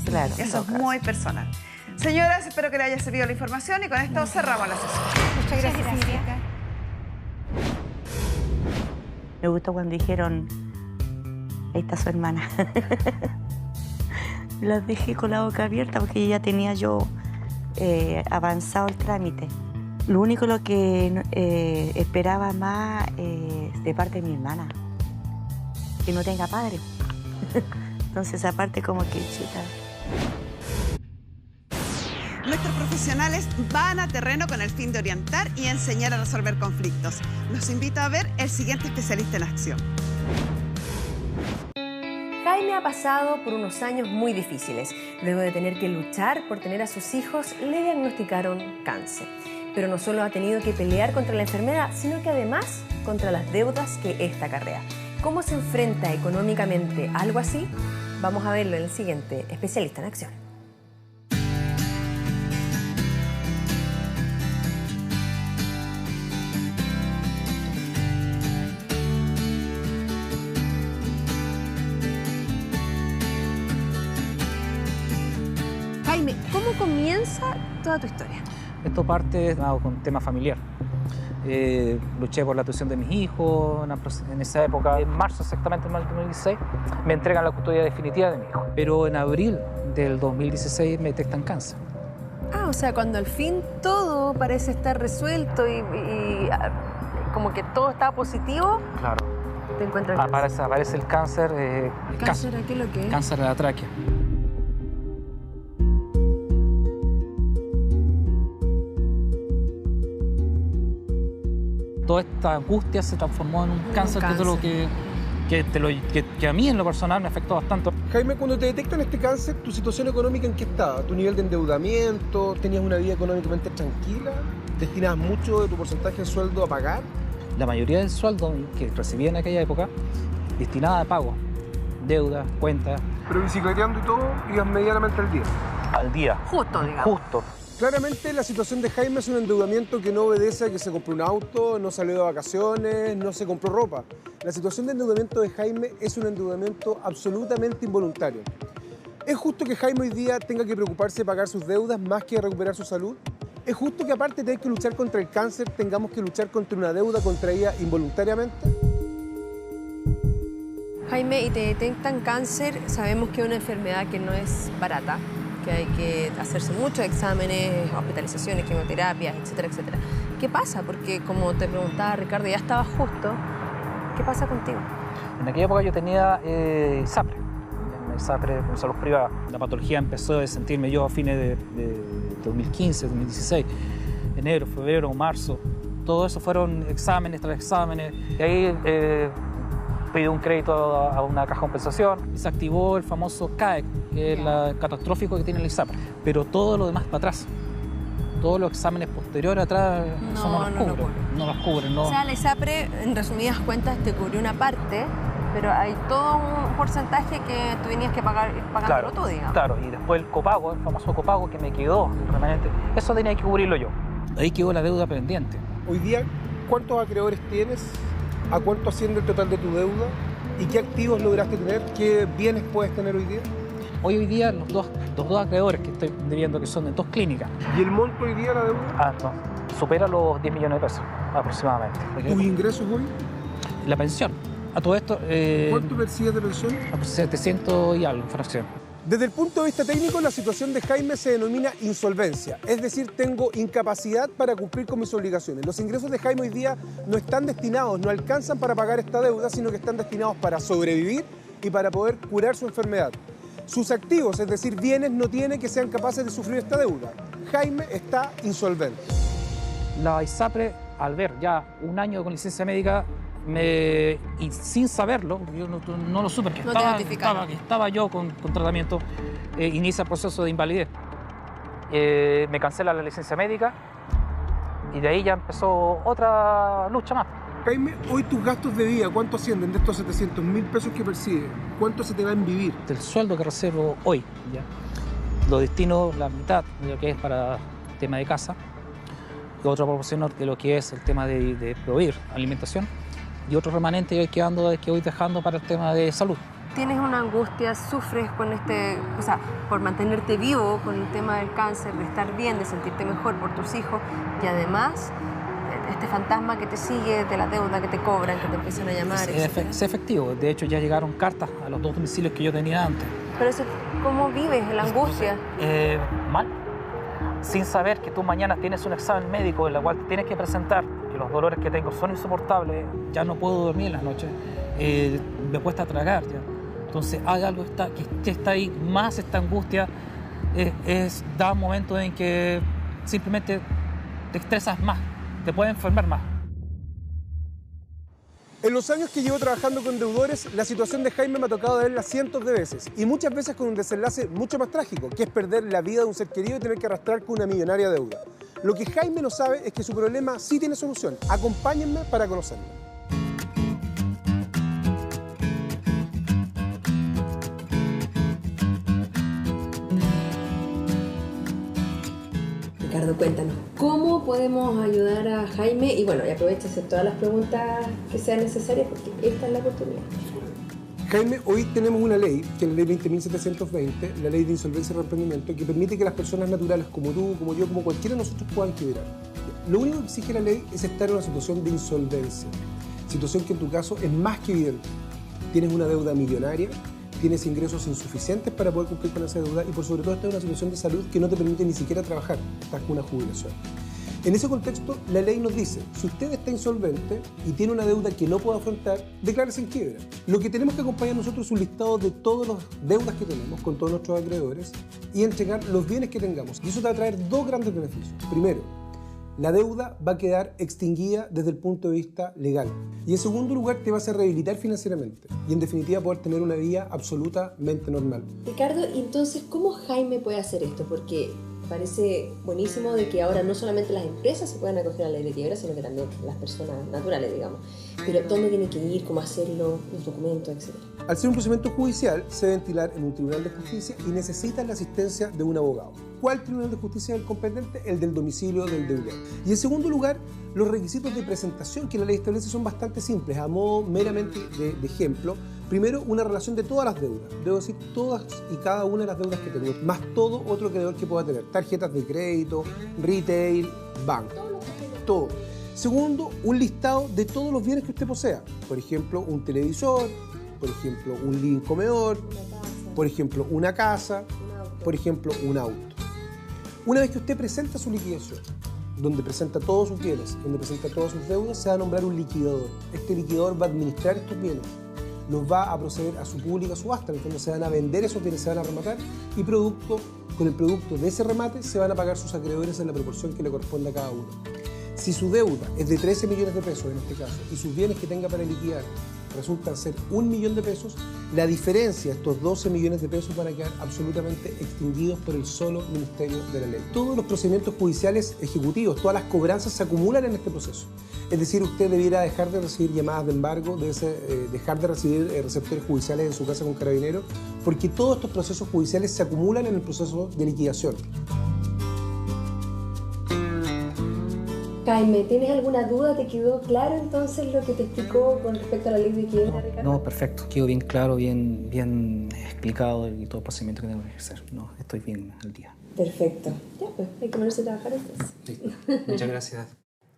Claro. Eso es muy personal. Señoras, espero que les haya servido la información y con esto cerramos la sesión. Muchas gracias, señorita. Me gustó cuando dijeron, ahí está su hermana. Las dejé con la boca abierta porque ya tenía yo avanzado el trámite. Lo único que esperaba más de parte de mi hermana, que no tenga padre. Entonces, aparte como que chuta. Nuestros profesionales van a terreno con el fin de orientar y enseñar a resolver conflictos. Los invito a ver El siguiente especialista en acción. Jaime ha pasado por unos años muy difíciles. Luego de tener que luchar por tener a sus hijos, le diagnosticaron cáncer. Pero no solo ha tenido que pelear contra la enfermedad, sino que además contra las deudas que esta acarrea. ¿Cómo se enfrenta económicamente algo así? Vamos a verlo en el siguiente Especialista en Acción. Jaime, ¿cómo comienza toda tu historia? Esto parte con tema familiar. Luché por la tuición de mis hijos en esa época. En marzo exactamente del 2016 me entregan la custodia definitiva de mi hijo. Pero en abril del 2016 me detectan cáncer. Ah, o sea, cuando al fin todo parece estar resuelto y como que todo está positivo. Claro. Te encuentras el cáncer. Aparece el cáncer. ¿Cáncer aquí lo que es? Cáncer de la tráquea. Toda esta angustia se transformó en un cáncer, que es lo que a mí en lo personal me afectó bastante. Jaime, cuando te detectan este cáncer, ¿tu situación económica en qué estaba? ¿Tu nivel de endeudamiento? ¿Tenías una vida económicamente tranquila? ¿Destinabas mucho de tu porcentaje de sueldo a pagar? La mayoría del sueldo que recibía en aquella época destinada a pago, deudas, cuentas. Pero bicicleteando y todo, ibas medianamente al día. Al día. Justo, digamos. Justo. Claramente la situación de Jaime es un endeudamiento que no obedece a que se compró un auto, no salió de vacaciones, no se compró ropa. La situación de endeudamiento de Jaime es un endeudamiento absolutamente involuntario. ¿Es justo que Jaime hoy día tenga que preocuparse de pagar sus deudas más que de recuperar su salud? ¿Es justo que aparte de tener que luchar contra el cáncer, tengamos que luchar contra una deuda contraída involuntariamente? Jaime, y te detectan cáncer, sabemos que es una enfermedad que no es barata, que hay que hacerse muchos exámenes, hospitalizaciones, quimioterapias, etcétera, etcétera. ¿Qué pasa? Porque como te preguntaba Ricardo, ya estabas justo. ¿Qué pasa contigo? En aquella época yo tenía ISAPRE, con salud privada. La patología empezó a sentirme yo a fines de 2015, 2016, enero, febrero, marzo. Todo eso fueron exámenes tras exámenes. Y ahí pedí un crédito a una caja de compensación y se activó el famoso CAEC, que es el catastrófico que tiene el ISAPRE. Pero todo lo demás para atrás. Todos los exámenes posteriores atrás no los cubren. O sea, la ISAPRE, en resumidas cuentas, te cubrió una parte, pero hay todo un porcentaje que tú tenías que pagándolo tú, digamos. Claro, y después el copago, el famoso copago que me quedó, el remanente, eso tenía que cubrirlo yo. Ahí quedó la deuda pendiente. Hoy día, ¿cuántos acreedores tienes? ¿A cuánto asciende el total de tu deuda? ¿Y qué activos lograste tener? ¿Qué bienes puedes tener hoy día? Hoy día los dos acreedores que estoy debiendo, que son de 2 clínicas. ¿Y el monto hoy día de la deuda? No, supera los 10 millones de pesos aproximadamente. ¿Tus ingresos hoy? La pensión. A todo esto... ¿Cuánto percibes de pensión? 700 y algo, fracción. Desde el punto de vista técnico, la situación de Jaime se denomina insolvencia, es decir, tengo incapacidad para cumplir con mis obligaciones. Los ingresos de Jaime hoy día no están destinados, no alcanzan para pagar esta deuda, sino que están destinados para sobrevivir y para poder curar su enfermedad. Sus activos, es decir, bienes, no tiene que sean capaces de sufrir esta deuda. Jaime está insolvente. La ISAPRE, al ver ya un año con licencia médica, y sin saberlo, yo no lo supe, que estaba yo con tratamiento, inicia el proceso de invalidez. Me cancela la licencia médica y de ahí ya empezó otra lucha más. Jaime, hoy tus gastos de vida, ¿cuánto ascienden de estos 700.000 pesos que percibes? ¿Cuánto se te va en vivir? Del sueldo que recibo hoy, ya, lo destino la mitad de lo que es para el tema de casa, y otra proporción de lo que es el tema de proveer alimentación, y otro remanente que voy dejando para el tema de salud. ¿Tienes una angustia, sufres con por mantenerte vivo con el tema del cáncer, de estar bien, de sentirte mejor por tus hijos, y además este fantasma que te sigue de la deuda que te cobran, que te empiezan a llamar? Es efectivo. De hecho, ya llegaron cartas a los 2 domicilios que yo tenía antes. Pero eso, ¿cómo vives la angustia? Mal. Sin saber que tú mañana tienes un examen médico en el cual te tienes que presentar, que los dolores que tengo son insoportables, ya no puedo dormir en las noches, me cuesta tragar ya. Entonces hay algo que está ahí, más esta angustia, da un momento en que simplemente te estresas más, te puedes enfermar más. En los años que llevo trabajando con deudores, la situación de Jaime me ha tocado verla cientos de veces y muchas veces con un desenlace mucho más trágico, que es perder la vida de un ser querido y tener que arrastrar con una millonaria deuda. Lo que Jaime no sabe es que su problema sí tiene solución. Acompáñenme para conocerlo. Ricardo, cuéntanos, ¿cómo podemos ayudar a Jaime? Y bueno, y aprovecha a hacer todas las preguntas que sean necesarias porque esta es la oportunidad. Jaime, hoy tenemos una ley, que es la ley 20.720, la ley de insolvencia y reemprendimiento, que permite que las personas naturales como tú, como yo, como cualquiera de nosotros puedan quebrar. Lo único que exige la ley es estar en una situación de insolvencia, situación que en tu caso es más que evidente. Tienes una deuda millonaria, tienes ingresos insuficientes para poder cumplir con esa deuda y por sobre todo estás en una situación de salud que no te permite ni siquiera trabajar, estás con una jubilación. En ese contexto, la ley nos dice, si usted está insolvente y tiene una deuda que no puede afrontar, declárese en quiebra. Lo que tenemos que acompañar nosotros es un listado de todas las deudas que tenemos con todos nuestros acreedores y entregar los bienes que tengamos. Y eso te va a traer dos grandes beneficios. Primero, la deuda va a quedar extinguida desde el punto de vista legal. Y en segundo lugar, te vas a rehabilitar financieramente y en definitiva poder tener una vida absolutamente normal. Ricardo, entonces, ¿cómo Jaime puede hacer esto? Porque parece buenísimo de que ahora no solamente las empresas se puedan acoger a la ley de quiebra, sino que también las personas naturales, digamos. Pero ¿dónde tiene que ir? ¿Cómo hacerlo? ¿Los documentos, etcétera? Al ser un procedimiento judicial, se debe ventilar en un tribunal de justicia y necesita la asistencia de un abogado. ¿Cuál tribunal de justicia es el competente? El del domicilio del deudor. Y en segundo lugar, los requisitos de presentación que la ley establece son bastante simples. A modo meramente de ejemplo, primero, una relación de todas las deudas. Debo decir, todas y cada una de las deudas que tengo, más todo otro acreedor que pueda tener. Tarjetas de crédito, retail, banco, todo. Segundo, un listado de todos los bienes que usted posea. Por ejemplo, un televisor, por ejemplo, un living comedor, por ejemplo, una casa, por ejemplo, un auto. Una vez que usted presenta su liquidación, donde presenta todos sus bienes, donde presenta todas sus deudas, se va a nombrar un liquidador. Este liquidador va a administrar estos bienes, los va a proceder a su pública subasta, entonces se van a vender esos bienes, se van a rematar y con el producto de ese remate se van a pagar sus acreedores en la proporción que le corresponda a cada uno. Si su deuda es de 13 millones de pesos en este caso y sus bienes que tenga para liquidar resultan ser 1 millón de pesos, la diferencia, estos 12 millones de pesos, van a quedar absolutamente extinguidos por el solo Ministerio de la Ley. Todos los procedimientos judiciales ejecutivos, todas las cobranzas se acumulan en este proceso. Es decir, usted debiera dejar de recibir llamadas de embargo, dejar de recibir receptores judiciales en su casa con Carabineros, porque todos estos procesos judiciales se acumulan en el proceso de liquidación. Jaime, ¿tienes alguna duda? ¿Te quedó claro entonces lo que te explicó con respecto a la ley de quiebra, Ricardo? No, perfecto. Quedó bien claro, bien explicado y todo el procedimiento que tengo que hacer. No, estoy bien al día. Perfecto. Ya, pues hay que ponerse a trabajar entonces. Sí. Muchas gracias.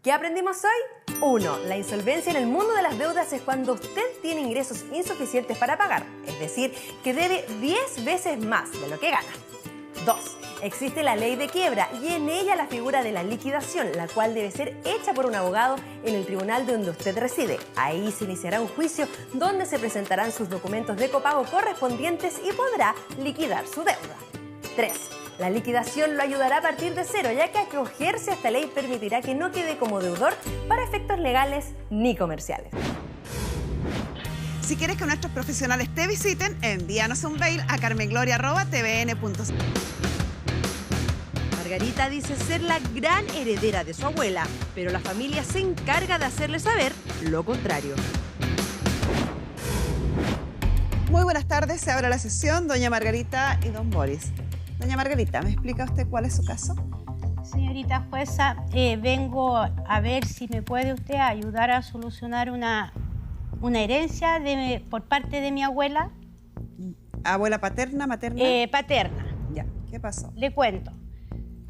¿Qué aprendimos hoy? 1. La insolvencia en el mundo de las deudas es cuando usted tiene ingresos insuficientes para pagar, es decir, que debe 10 veces más de lo que gana. 2. Existe la ley de quiebra y en ella la figura de la liquidación, la cual debe ser hecha por un abogado en el tribunal donde usted reside. Ahí se iniciará un juicio donde se presentarán sus documentos de copago correspondientes y podrá liquidar su deuda. 3. La liquidación lo ayudará a partir de cero, ya que acogerse a esta ley permitirá que no quede como deudor para efectos legales ni comerciales. Si quieres que nuestros profesionales te visiten, envíanos un mail a carmengloria@tvn.cl. Margarita dice ser la gran heredera de su abuela, pero la familia se encarga de hacerle saber lo contrario. Muy buenas tardes, se abre la sesión, doña Margarita y don Boris. Doña Margarita, ¿me explica usted cuál es su caso? Señorita jueza, vengo a ver si me puede usted ayudar a solucionar una herencia por parte de mi abuela. ¿Abuela paterna, materna? Paterna. Ya, ¿qué pasó? Le cuento.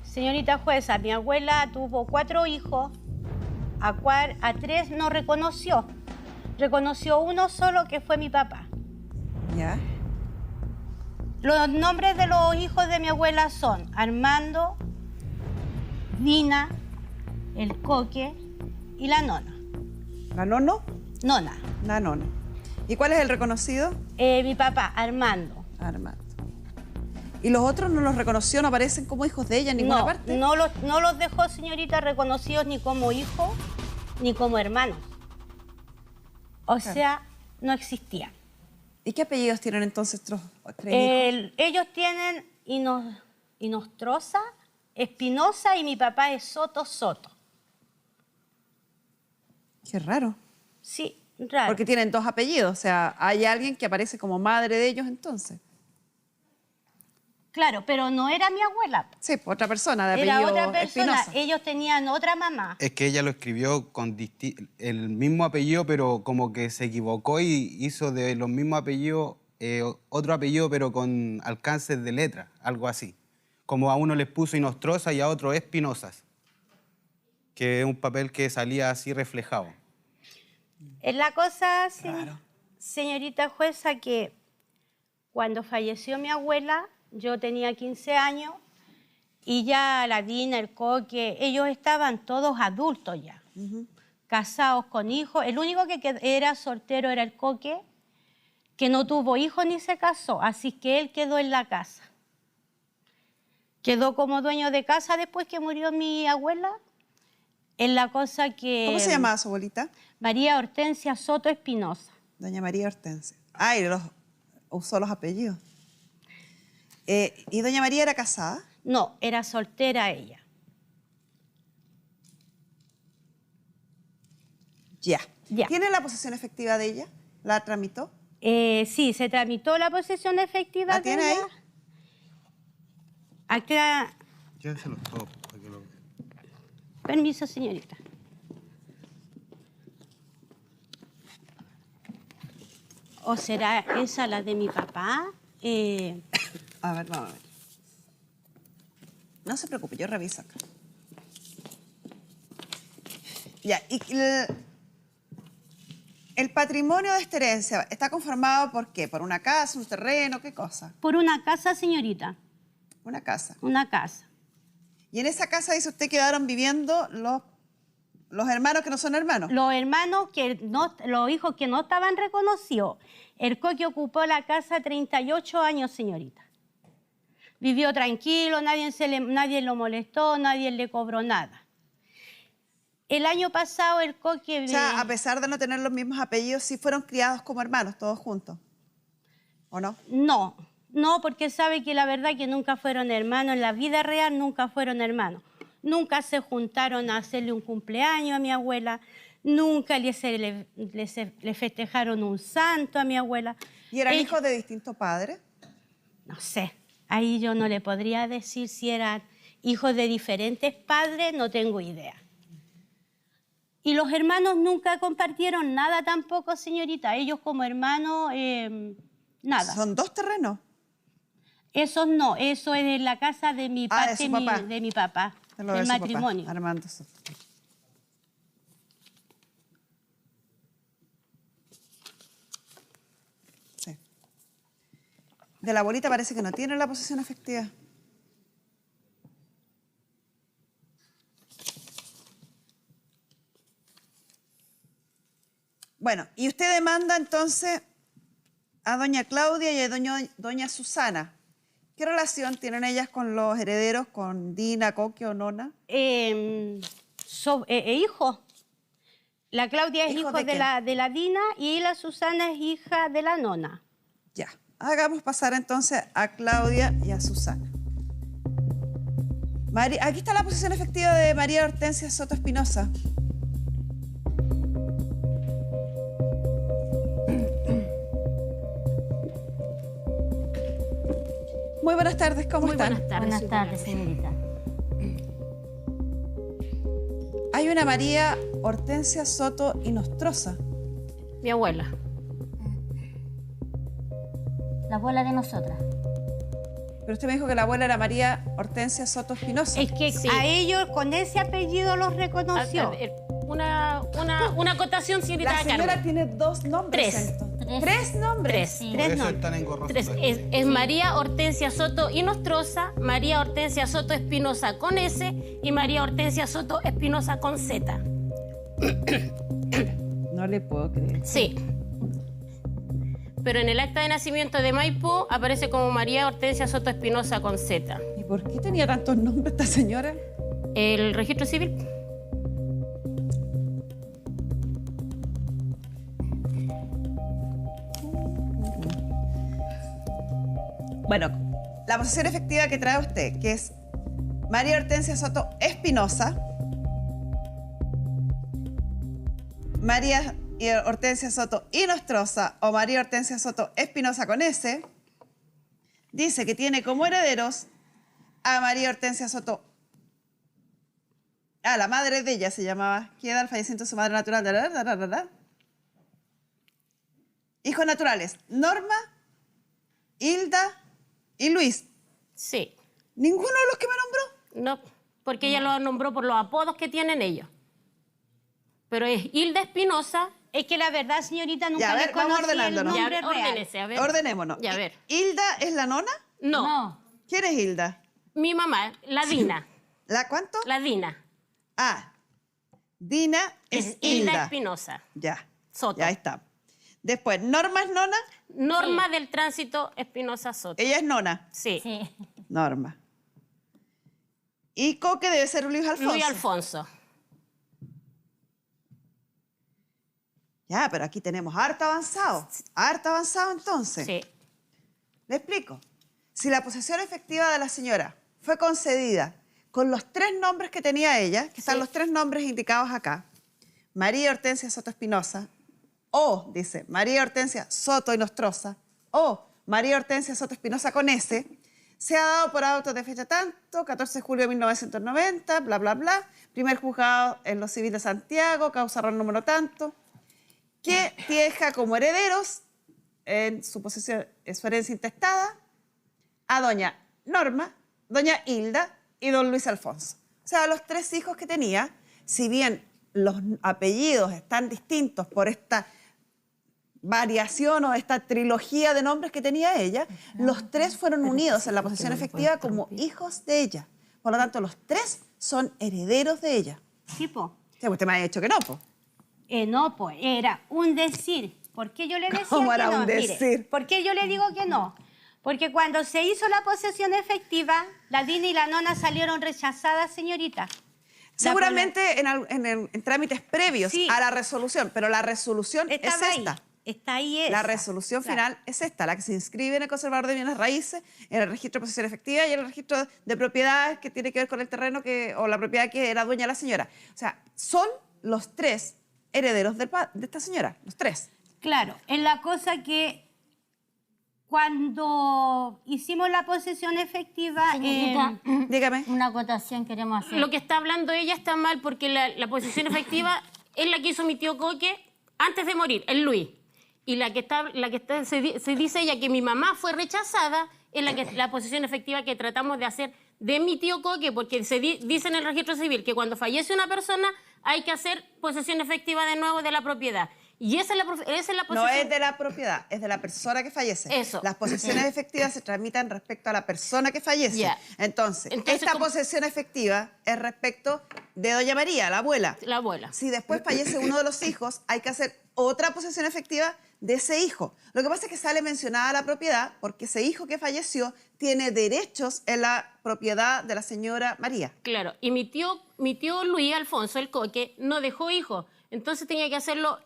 Señorita jueza, mi abuela tuvo 4 hijos, a 3 no reconoció. Reconoció uno solo, que fue mi papá. ¿Ya? Los nombres de los hijos de mi abuela son Armando, Dina, el Coque y la Nona. ¿La Nono? Nona. La Nona. ¿Y cuál es el reconocido? Mi papá, Armando. Armando. ¿Y los otros no los reconoció, no aparecen como hijos de ella en ninguna parte? No los dejó, señorita, reconocidos ni como hijos ni como hermanos. O sea, no existían. ¿Y qué apellidos tienen entonces estos tres hijos? Ellos tienen Inostroza, Espinosa y mi papá es Soto. Qué raro. Sí, raro. Porque tienen dos apellidos, o sea, hay alguien que aparece como madre de ellos entonces. Claro, pero no era mi abuela. Sí, otra persona de apellido Era otra persona. Espinosa. Ellos tenían otra mamá. Es que ella lo escribió con el mismo apellido, pero como que se equivocó y hizo de los mismos apellidos otro apellido, pero con alcances de letra, algo así. Como a uno les puso Inostroza y a otro Espinosas, que es un papel que salía así reflejado. Es la cosa, señorita jueza, que cuando falleció mi abuela, yo tenía 15 años y ya la Dina, el Coque, ellos estaban todos adultos ya, casados con hijos. El único que era soltero era el Coque, que no tuvo hijos ni se casó, así que él quedó en la casa. Quedó como dueño de casa después que murió mi abuela. Es la cosa que... ¿Cómo se llamaba su abuelita? María Hortensia Soto Espinosa. Doña María Hortensia. Ah, y usó los apellidos. ¿Y doña María era casada? No, era soltera ella. Ya. Ya. ¿Tiene la posesión efectiva de ella? ¿La tramitó? Sí, se tramitó la posesión efectiva ¿La de tiene ella. ahí? Acá... Lléveselos todos para que lo vean. Permiso, señorita. ¿O será esa la de mi papá? A ver, vamos a ver. No se preocupe, yo reviso acá. Ya, y el patrimonio de esta herencia está conformado por qué? ¿Por una casa, un terreno, qué cosa? Por una casa, señorita. Una casa. Una casa. Y en esa casa, dice usted, quedaron viviendo los hermanos que no son hermanos. Los hermanos que no, los hijos que no estaban reconocidos. El Coque ocupó la casa 38 años, señorita. Vivió tranquilo, nadie lo molestó, nadie le cobró nada. El año pasado el Coque... O sea, a pesar de no tener los mismos apellidos, sí fueron criados como hermanos, todos juntos. ¿O no? No, porque sabe que la verdad que nunca fueron hermanos. En la vida real nunca fueron hermanos. Nunca se juntaron a hacerle un cumpleaños a mi abuela. Nunca le festejaron un santo a mi abuela. ¿Y eran hijos de distintos padres? No sé. Ahí yo no le podría decir si eran hijos de diferentes padres, no tengo idea. Y los hermanos nunca compartieron nada tampoco, señorita. Ellos como hermanos, nada. ¿Son dos terrenos? Esos no, eso es en la casa de mi parte, de mi papá, del matrimonio. Papá, Armando Soto. Sí. De la abuelita parece que no tiene la posesión efectiva. Bueno, y usted demanda entonces a doña Claudia y a doña Susana. ¿Qué relación tienen ellas con los herederos, con Dina, Coque o Nona? Hijos. La Claudia es hijo ¿de la Dina y la Susana es hija de la Nona. Ya. Hagamos pasar entonces a Claudia y a Susana. Aquí está la posesión efectiva de María Hortensia Soto Espinosa. Muy buenas tardes, ¿cómo están? Buenas tardes. Buenas tardes, señorita. Hay una María Hortensia Soto Inostroza. Mi abuela. La abuela de nosotras. Pero usted me dijo que la abuela era María Hortensia Soto Espinosa. Es que Sí. a ellos con ese apellido los reconoció. A ver, una acotación, señorita La señora Carmen. tiene dos nombres. Tres. ¿Cierto? ¿Tres nombres? Sí. Por eso están engorrosos. Tres. Es María Hortensia Soto Inostroza, María Hortensia Soto Espinosa con S y María Hortensia Soto Espinosa con Z. No le puedo creer. Sí. Pero en el acta de nacimiento de Maipú aparece como María Hortensia Soto Espinosa con Z. ¿Y por qué tenía tantos nombres esta señora? El registro civil. Bueno, la posesión efectiva que trae usted, que es María Hortensia Soto Espinosa, María Hortensia Soto Inostroza o María Hortensia Soto Espinosa con S, dice que tiene como herederos a María Hortensia Soto. La madre de ella se llamaba. Queda al fallecimiento de su madre natural. Hijos naturales: Norma, Hilda y Luis. Sí. ¿Ninguno de los que me nombró? No, porque ella lo nombró por los apodos que tienen ellos. Pero es Hilda Espinosa. Es que la verdad, señorita, nunca Ya, a ver, le vamos conocí el ordenándonos. nombre Ya, real. ordénese, a ver. Ordenémonos. Ya, a ver. ¿Hilda es la nona? No. ¿Quién es Hilda? Mi mamá, la Dina. ¿La cuánto? La Dina. Dina es Hilda Hilda. Espinosa. Ya. Soto. Ya está. Después, ¿Norma es nona? Norma del Tránsito Espinosa Soto. Ella es nona. Sí. Norma. Y Coque debe ser Luis Alfonso. Luis Alfonso. Ya, pero aquí tenemos harto avanzado. Harto avanzado entonces. Sí. Le explico. Si la posesión efectiva de la señora fue concedida con los 3 nombres que tenía ella, que están los 3 nombres indicados acá, María Hortensia Soto Espinosa, o, dice, María Hortensia Soto Inostroza, o María Hortensia Soto Espinosa con S, se ha dado por auto de fecha tanto, 14 de julio de 1990, bla, bla, bla, primer juzgado en lo civil de Santiago, causa error número tanto, que deja como herederos en su posesión, en su herencia intestada, a doña Norma, doña Hilda y don Luis Alfonso. O sea, los 3 hijos que tenía, si bien los apellidos están distintos por esta variación o esta trilogía de nombres que tenía ella, los 3 fueron unidos en la posesión efectiva como hijos de ella. Por lo tanto, los 3 son herederos de ella. Sí, po. Sí, usted me ha dicho que no, po. No, pues era un decir. ¿Por qué yo le decía ¿Cómo que era no? un decir? Mire, ¿por qué yo le digo que no? Porque cuando se hizo la posesión efectiva, la Dina y la nona salieron rechazadas, señorita. Seguramente en trámites previos a la resolución, pero la resolución es esta. Está ahí esa. La resolución final es esta, la que se inscribe en el Conservador de Bienes Raíces, en el registro de posesión efectiva y en el registro de propiedades que tiene que ver con el terreno o la propiedad que era dueña la señora. O sea, son los 3 herederos de esta señora, los 3. Claro, es la cosa que cuando hicimos la posesión efectiva... Señorita, dígame. Una acotación queremos hacer. Lo que está hablando ella está mal porque la posesión efectiva es la que hizo mi tío Coque antes de morir, el Luis. Y se dice ella que mi mamá fue rechazada es la posesión efectiva que tratamos de hacer de mi tío Coque, porque se dice en el registro civil que cuando fallece una persona hay que hacer posesión efectiva de nuevo de la propiedad. Y esa es la posesión... No es de la propiedad, es de la persona que fallece. Eso. Las posesiones efectivas se tramitan respecto a la persona que fallece. Ya. Entonces, esta posesión efectiva es respecto de doña María, la abuela. La abuela. Si después fallece uno de los hijos, hay que hacer otra posesión efectiva de ese hijo. Lo que pasa es que sale mencionada la propiedad porque ese hijo que falleció tiene derechos en la propiedad de la señora María. Claro, y mi tío Luis Alfonso, el Coque, no dejó hijos. Entonces tenía que hacerlo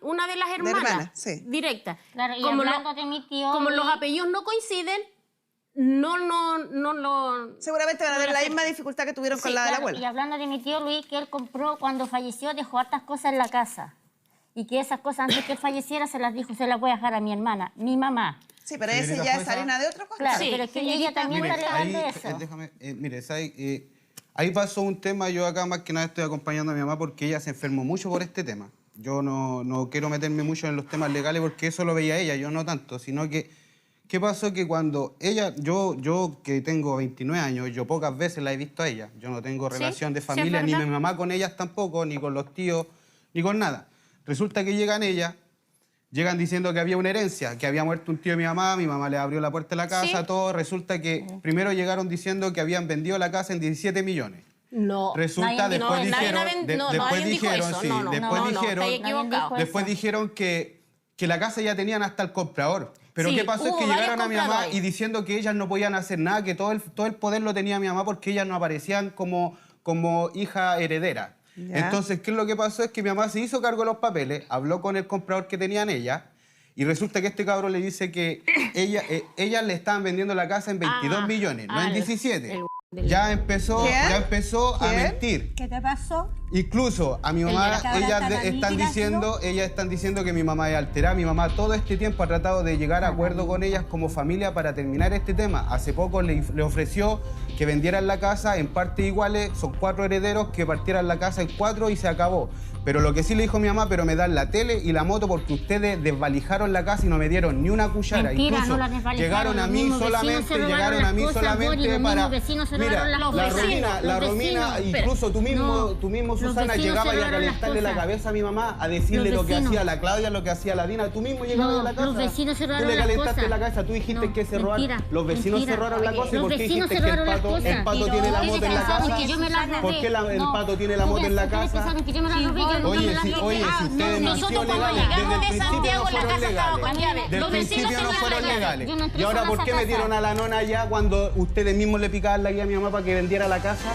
una de las hermanas, sí. directa. Claro, y hablando de mi tío... Como los apellidos no coinciden, no lo... Seguramente van a tener la misma dificultad que tuvieron con la de la abuela. Y hablando de mi tío Luis, que él compró cuando falleció, dejó hartas cosas en la casa. Y que esas cosas antes que él falleciera se las dijo, se las voy a dejar a mi hermana, mi mamá. Sí, pero ese ya es harina de otra cosa. Claro, Sí, pero es que ella también Mire, está legal de eso. déjame, mire, ahí pasó un tema, yo acá más que nada estoy acompañando a mi mamá porque ella se enfermó mucho por este tema. Yo no quiero meterme mucho en los temas legales porque eso lo veía ella, yo no tanto, sino que, ¿qué pasó? Que cuando ella, yo que tengo 29 años, yo pocas veces la he visto a ella. Yo no tengo relación de familia, ni mi mamá con ellas tampoco, ni con los tíos, ni con nada. Resulta que llegan diciendo que había una herencia, que había muerto un tío de mi mamá le abrió la puerta de la casa, todo. Resulta que primero llegaron diciendo que habían vendido la casa en 17 millones. No. Resulta, después dijeron que la casa ya tenían hasta el comprador. Pero Sí, ¿qué pasó? Es que hubo llegaron a mi mamá varios y diciendo que ellas no podían hacer nada, que todo el poder lo tenía mi mamá porque ellas no aparecían como hija heredera. Ya. Entonces, ¿qué es lo que pasó? Es que mi mamá se hizo cargo de los papeles, habló con el comprador que tenían ellas Y resulta que este cabrón le dice que ella le estaban vendiendo la casa en 22 millones, no en 17. Ya empezó a mentir. ¿Qué te pasó? Incluso a mi mamá, ellas están diciendo que mi mamá es alterada. Mi mamá todo este tiempo ha tratado de llegar a acuerdo con ellas como familia para terminar este tema. Hace poco le ofreció que vendieran la casa en partes iguales, son 4 herederos, que partieran la casa en 4 y se acabó. Pero lo que sí le dijo mi mamá, pero me dan la tele y la moto porque ustedes desvalijaron la casa y no me dieron ni una cuchara. Mentira, incluso no la desvalijaron, llegaron a mí solamente, para... Mira, la Romina, incluso tú mismo Susana, llegaba a calentarle la cabeza a mi mamá, a decirle lo que hacía la Claudia, lo que hacía la Dina. Tú mismo llegabas a la casa. Los vecinos se robaron tú le calentaste las cosas. la cabeza, tú dijiste que se robaron. Mentira, Los vecinos mentira. se robaron la cosa. ¿Y por qué vecinos dijiste se que robaron las cosas. el pato tiene la moto en la casa? Porque yo me la robé. ¿Por qué el pato tiene la moto en la casa? Pensaron que yo me la robé, yo nunca me la robé. Oye, si ustedes no han sido legales, desde el principio no fueron legales. Del principio no fueron legales. ¿Y ahora por qué metieron a la nona allá cuando ustedes mismos le picaban la guía a mi mamá para que vendiera la casa?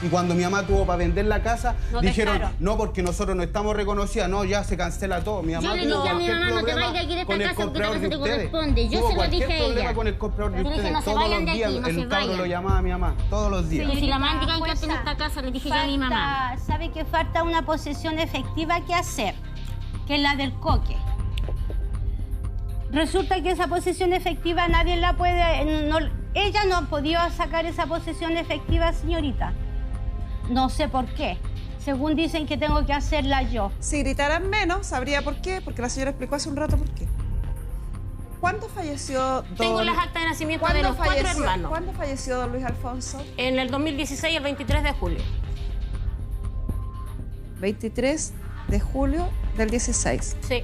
Y cuando mi mamá tuvo para vender la casa, dijeron, no, porque nosotros no estamos reconocidas, no, ya se cancela todo. Mi mamá yo le dije a mi mamá, no te vayas de aquí de esta casa porque esta casa te corresponde. Yo se lo dije a ella. Problema con el comprador de Yo le dije, ustedes. no se Todos vayan los de días aquí, no se el cabro vayan. lo llamaba a mi mamá, todos los días. Y si la mamá que hay que en esta casa, le dije yo a mi mamá. ¿Sabe que falta una posesión efectiva que hacer? Que es la del coque. Resulta que esa posesión efectiva nadie la puede... ella no ha podido sacar esa posesión efectiva, señorita. No sé por qué. Según dicen que tengo que hacerla yo. Si gritaran menos, sabría por qué, porque la señora explicó hace un rato por qué. ¿Cuándo falleció don... Tengo las actas de nacimiento de los 4 hermanos. ¿Cuándo falleció don Luis Alfonso? En el 2016, el 23 de julio. 23 de julio del 16. Sí.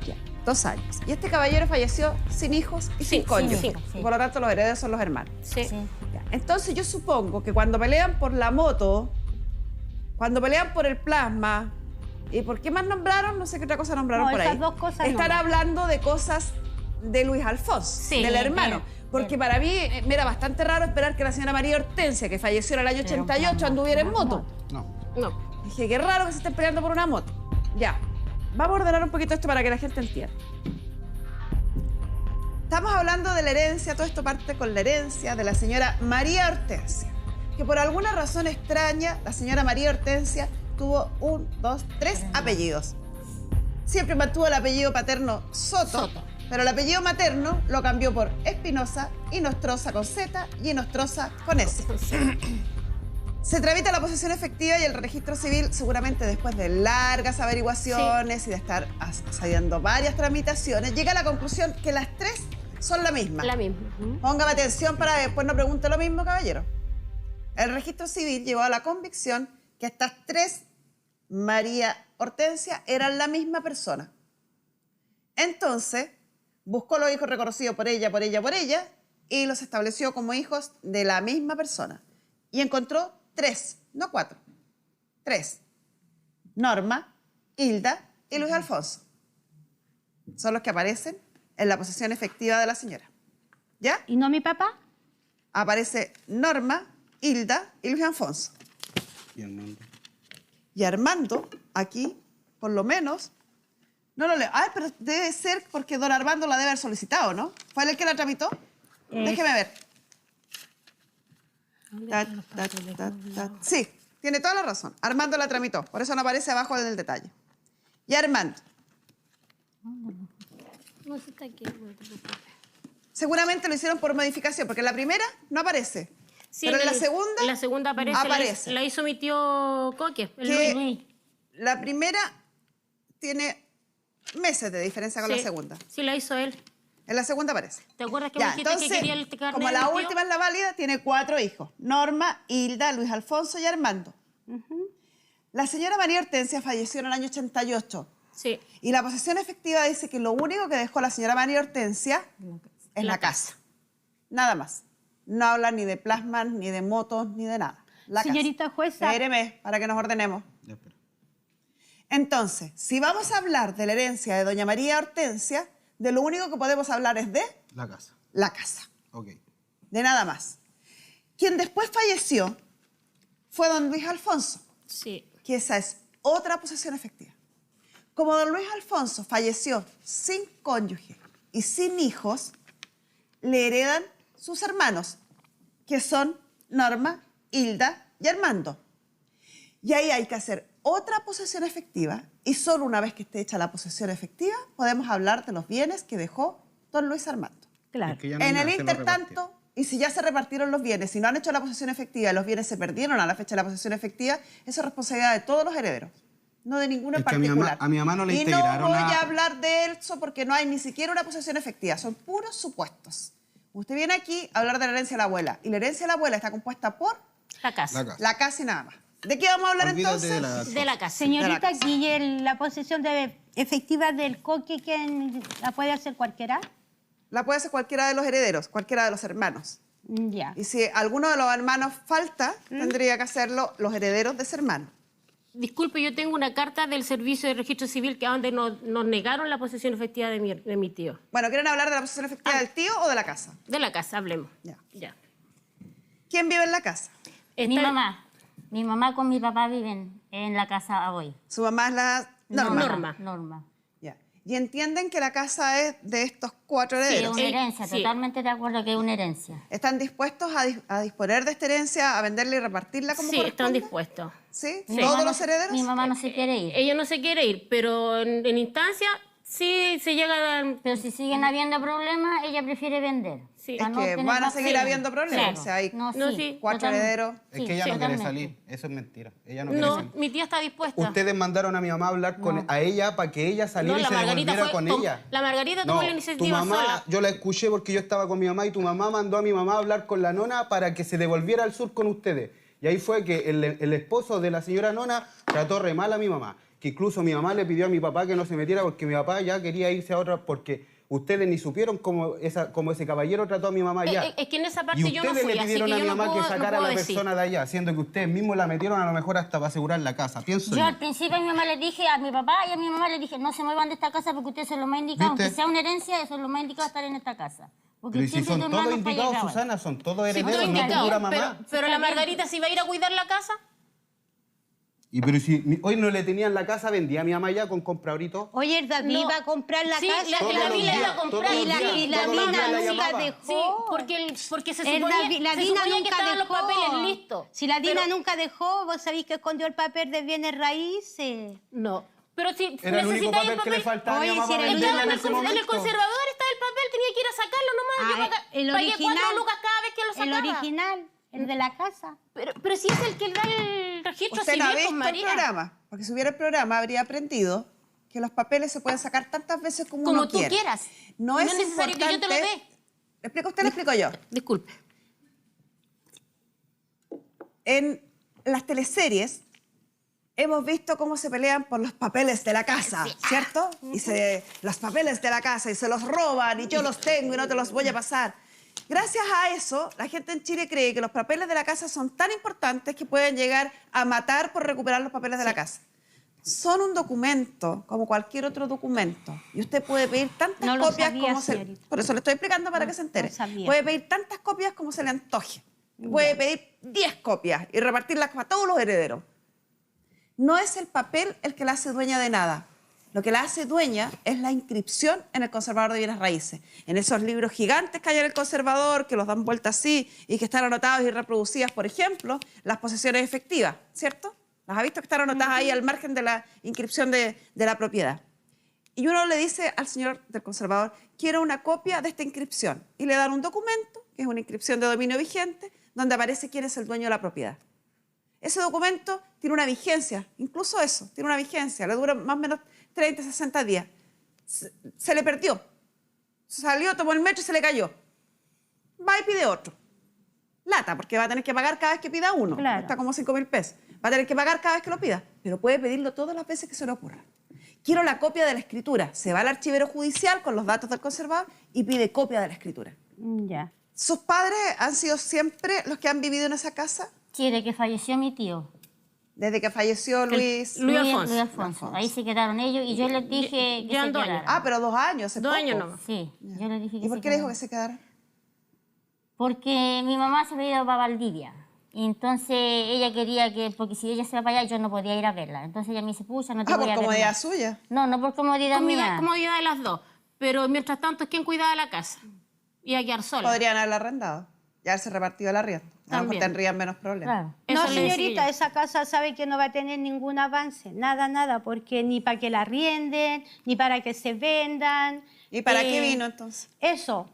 Ya, 2 años. Y este caballero falleció sin hijos y sin cónyuge. sí. Por lo tanto, los herederos son los hermanos. Sí. Ya. Entonces, yo supongo que cuando pelean por la moto, cuando pelean por el plasma, ¿y por qué más nombraron? No sé qué otra cosa nombraron No, por esas ahí. dos cosas Están no. hablando de cosas de Luis Alfonso, del hermano. Porque para mí me era bastante raro esperar que la señora María Hortensia, que falleció en el año 88, anduviera en moto. No. Dije, qué raro que se estén peleando por una moto. Ya, vamos a ordenar un poquito esto para que la gente entienda. Estamos hablando de la herencia, todo esto parte con la herencia de la señora María Hortensia, que por alguna razón extraña, la señora María Hortensia tuvo 1, 2, 3 apellidos. Siempre mantuvo el apellido paterno Soto. Pero el apellido materno lo cambió por Espinosa, Inostroza con Z y Inostroza con S. Se tramita la posesión efectiva y el registro civil, seguramente después de largas averiguaciones y de estar haciendo varias tramitaciones, llega a la conclusión que las 3 son la misma. La misma. Póngame atención para que después no pregunte lo mismo, caballero. El registro civil llegó a la convicción que estas 3 María Hortensia eran la misma persona. Entonces, buscó los hijos reconocidos por ella y los estableció como hijos de la misma persona. Y encontró 3, no 4. 3. Norma, Hilda y Luis Alfonso. Son los que aparecen en la posesión efectiva de la señora. ¿Ya? ¿Y no mi papá? Aparece Norma, Hilda y Luis Alfonso. Y Armando. Y Armando, aquí, por lo menos... No lo leo. Pero debe ser porque don Armando la debe haber solicitado, ¿no? ¿Fue él el que la tramitó? Déjeme ver. Sí, tiene toda la razón. Armando la tramitó. Por eso no aparece abajo en el detalle. Y Armando. Seguramente lo hicieron por modificación, porque en la primera no aparece. Sí, pero en la segunda... En la segunda aparece. La hizo mi tío Coque, el Luis. La primera tiene meses de diferencia con la segunda. Sí, la hizo él. En la segunda aparece. ¿Te acuerdas que me dijiste que quería el carnet? Como la última es la válida, tiene 4 hijos. Norma, Hilda, Luis Alfonso y Armando. La señora María Hortensia falleció en el año 88. Sí. Y la posesión efectiva dice que lo único que dejó la señora María Hortensia es la casa. Nada más. No habla ni de plasmas, ni de motos, ni de nada. La señorita casa. jueza. Espéreme, para que nos ordenemos. Entonces, si vamos a hablar de la herencia de doña María Hortensia, de lo único que podemos hablar es de... La casa. La casa. Ok. De nada más. Quien después falleció fue don Luis Alfonso. Sí. Que esa es otra posesión efectiva. Como don Luis Alfonso falleció sin cónyuge y sin hijos, le heredan sus hermanos, que son Norma, Hilda y Armando. Y ahí hay que hacer otra posesión efectiva y solo una vez que esté hecha la posesión efectiva podemos hablar de los bienes que dejó don Luis Armando. Claro. En el intertanto, y si ya se repartieron los bienes, si no han hecho la posesión efectiva y los bienes se perdieron a la fecha de la posesión efectiva, eso es responsabilidad de todos los herederos, no de ninguno en particular. A mi mamá no le y integraron no voy a hablar de eso porque no hay ni siquiera una posesión efectiva, son puros supuestos. Usted viene aquí a hablar de la herencia de la abuela y la herencia de la abuela está compuesta por La casa. la casa y nada más. ¿De qué vamos a hablar Olvídate entonces? De la casa. Señorita, ¿y la posesión efectiva del coque quién la puede hacer cualquiera? La puede hacer cualquiera de los herederos, cualquiera de los hermanos. Ya. Y si alguno de los hermanos falta, tendría que hacerlo los herederos de ese hermano. Disculpe, yo tengo una carta del Servicio de Registro Civil que donde nos negaron la posesión efectiva de mi tío. Bueno, ¿quieren hablar de la posesión efectiva del tío o de la casa? De la casa, hablemos. Ya. ¿Quién vive en la casa? Mi mamá. Mi mamá con mi papá viven en la casa hoy. Su mamá es la Norma. Norma. Ya. Y entienden que la casa es de estos 4 Sí, herederos. una herencia, totalmente de acuerdo que es una herencia. ¿Están dispuestos a disponer de esta herencia, a venderla y repartirla como Sí, corresponde? están dispuestos. ¿Sí? Mi ¿Todos mamá los herederos? Mi mamá no se quiere ir. Ella no se quiere ir, pero en instancia sí se llega a dar... Pero si siguen habiendo problemas, ella prefiere vender. Sí. Es que van a seguir habiendo problemas. Claro. O sea, hay No, No, sí, sí. 4 totalmente. herederos. Es que ella no quiere salir, eso es mentira. Ella no quiere No, salir. mi tía está dispuesta. Ustedes mandaron a mi mamá a hablar a ella para que ella saliera No, y la se Margarita devolviera fue- con ella. la Margarita tomó la tu iniciativa mamá, sola. yo la escuché porque yo estaba con mi mamá y tu mamá mandó a mi mamá a hablar con la nona para que se devolviera al sur con ustedes. Y ahí fue que el esposo de la señora nona trató re mal a mi mamá. Que incluso mi mamá le pidió a mi papá que no se metiera porque mi papá ya quería irse a otra porque ustedes ni supieron cómo ese caballero trató a mi mamá allá. Es que en esa parte Y yo no ustedes fui, le así pidieron que a mi yo no mamá puedo, que sacara a no la puedo decir. persona de allá, siendo que ustedes mismos la metieron a lo mejor hasta para asegurar la casa. Pienso Yo al principio a mi mamá le dije, a mi papá y a mi mamá le dije, no se muevan de esta casa porque ustedes son los más indicados, ¿Viste? aunque sea una herencia, son los más indicados a estar en esta casa. Porque Pero si siempre son tu todos hermano indicados, fallaba. Susana, son todos Sí, herederos, todo no indicado, pura mamá. pero la Margarita se iba a ir a cuidar la casa. Y pero si hoy no le tenían la casa, vendía a mi mamá ya con compradorito. Oye, el David No. iba a comprar la Sí, casa. la Todos Dina los iba a días, comprar. todos los días, y la todos los Dina días la nunca llamaba. dejó. Sí, porque se La suponía Dina que nunca estaban los dejó. papeles listos. Si la Dina Pero- nunca dejó, vos sabéis que escondió el papel de bienes raíces. No. Pero si Era el único necesitáis papel que le faltaba a mi Oye, mamá si era para el venderla Estaba en ese en el momento. conservador, está el papel, tenía que ir a sacarlo nomás. Ah, Yo el pagué original. 4 lucas cada vez que lo El sacaba. original, el de la casa. Pero si es el que da el registro Usted civil, no ha pues, visto el María. programa, porque si hubiera el programa habría aprendido que los papeles se pueden sacar tantas veces como Como uno tú quiera. quieras. No, No es es necesario que yo te lo importante- dé. ¿Le explico a usted, le explico yo? Disculpe. En las teleseries hemos visto cómo se pelean por los papeles de la casa, ¿cierto? Y los papeles de la casa y se los roban y yo los tengo y no te los voy a pasar. Gracias a eso, la gente en Chile cree que los papeles de la casa son tan importantes que pueden llegar a matar por recuperar los papeles de la casa. Son un documento, como cualquier otro documento. Y usted puede pedir tantas No lo copias sabía, como se... señorita. Por eso le estoy explicando para que se entere. no sabía. Puede pedir tantas copias como se le antoje. Puede pedir 10 copias y repartirlas para todos los herederos. No es el papel el que la hace dueña de nada. Lo que la hace dueña es la inscripción en el conservador de bienes raíces. En esos libros gigantes que hay en el conservador, que los dan vuelta así y que están anotados y reproducidas, por ejemplo, las posesiones efectivas, ¿cierto? Las ha visto que están anotadas ahí al margen de la inscripción de la propiedad. Y uno le dice al señor del conservador, quiero una copia de esta inscripción. Y le dan un documento, que es una inscripción de dominio vigente, donde aparece quién es el dueño de la propiedad. Ese documento tiene una vigencia, incluso eso, tiene una vigencia, le dura más o menos 30, 60 días. Se le perdió. Salió, tomó el metro y se le cayó. Va y pide otro. Lata, porque va a tener que pagar cada vez que pida uno. Claro. Está como 5.000 pesos. Va a tener que pagar cada vez que lo pida, pero puede pedirlo todas las veces que se le ocurra. Quiero la copia de la escritura. Se va al archivero judicial con los datos del conservador y pide copia de la escritura. Ya. ¿Sus padres han sido siempre los que han vivido en esa casa? Sí, de que falleció mi tío. Desde que falleció Luis... Luis Alfonso. Luis Alfonso. Ahí se quedaron ellos y yo les dije que Llevan se 2 años. quedaran. Ah, pero 2 años, hace 2 poco. años nomás. Sí, yo les dije que ¿Y por se qué le dijo quedaran. que se quedara? Porque mi mamá se había ido para Valdivia. Y entonces ella quería que, porque si ella se va para allá, yo no podía ir a verla. Entonces ella me dice, pucha, no te voy a ver. ¿Por comodidad más. suya? No, no por comodidad mía. Comodidad de las dos. Pero mientras tanto, ¿quién cuidaba la casa? Iba a quedar sola. Podrían haberla arrendado y haberse repartido el arriendo. A lo mejor tendrían menos problemas. No, señorita, esa casa sabe que no va a tener ningún avance. Nada, nada, porque ni para que la arrienden, ni para que se vendan. ¿Y para qué vino entonces? Eso,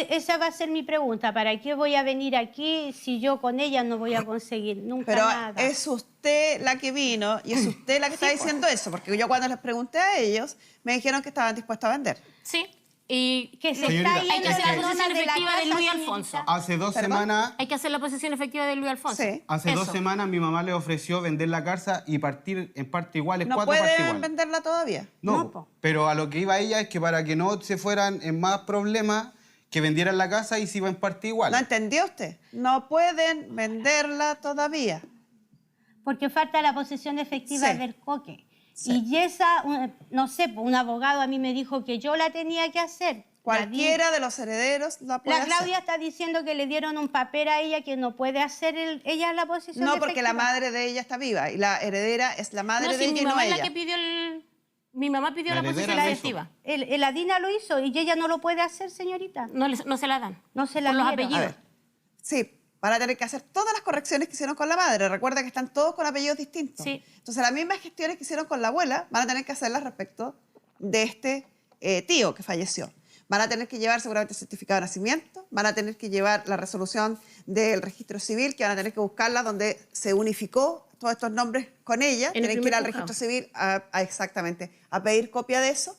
esa va a ser mi pregunta. ¿Para qué voy a venir aquí si yo con ella no voy a conseguir nunca nada? Pero es usted la que vino y es usted la que está diciendo eso, porque yo cuando les pregunté a ellos me dijeron que estaban dispuestos a vender. Sí. Y que se está yendo hay que hacer la la posesión zona de la efectiva de casa, Luis señorita. Alfonso. Hace 2 semanas... Hay que hacer la posesión efectiva de Luis Alfonso. Sí. Hace Eso. 2 semanas mi mamá le ofreció vender la casa y partir en parte iguales, ¿No 4 partes pueden iguales. venderla todavía? No, pero a lo que iba ella es que para que no se fueran en más problemas, que vendieran la casa y se iba en parte igual. ¿No entendió usted? No pueden venderla todavía. Porque falta la posesión efectiva Sí. del coque. Sí. Y esa, no sé, un abogado a mí me dijo que yo la tenía que hacer. Cualquiera de los herederos la puede La Claudia hacer. está diciendo que le dieron un papel a ella que no puede hacer ella la posesión No, efectiva. porque la madre de ella está viva y la heredera es la madre No, de si ella mi y no mamá es la ella. que pidió mi mamá pidió La la heredera posesión lo hizo. efectiva. El Adina lo hizo y ella no lo puede hacer, señorita. No se la dan. No se la Por los dieron. apellidos. A ver, sí, van a tener que hacer todas las correcciones que hicieron con la madre. Recuerda que están todos con apellidos distintos. Sí. Entonces, las mismas gestiones que hicieron con la abuela van a tener que hacerlas respecto de este tío que falleció. Van a tener que llevar seguramente el certificado de nacimiento, van a tener que llevar la resolución del registro civil, que van a tener que buscarla donde se unificó todos estos nombres con ella. En el Tienen que ir al primer registro juzgado. civil exactamente a pedir copia de eso.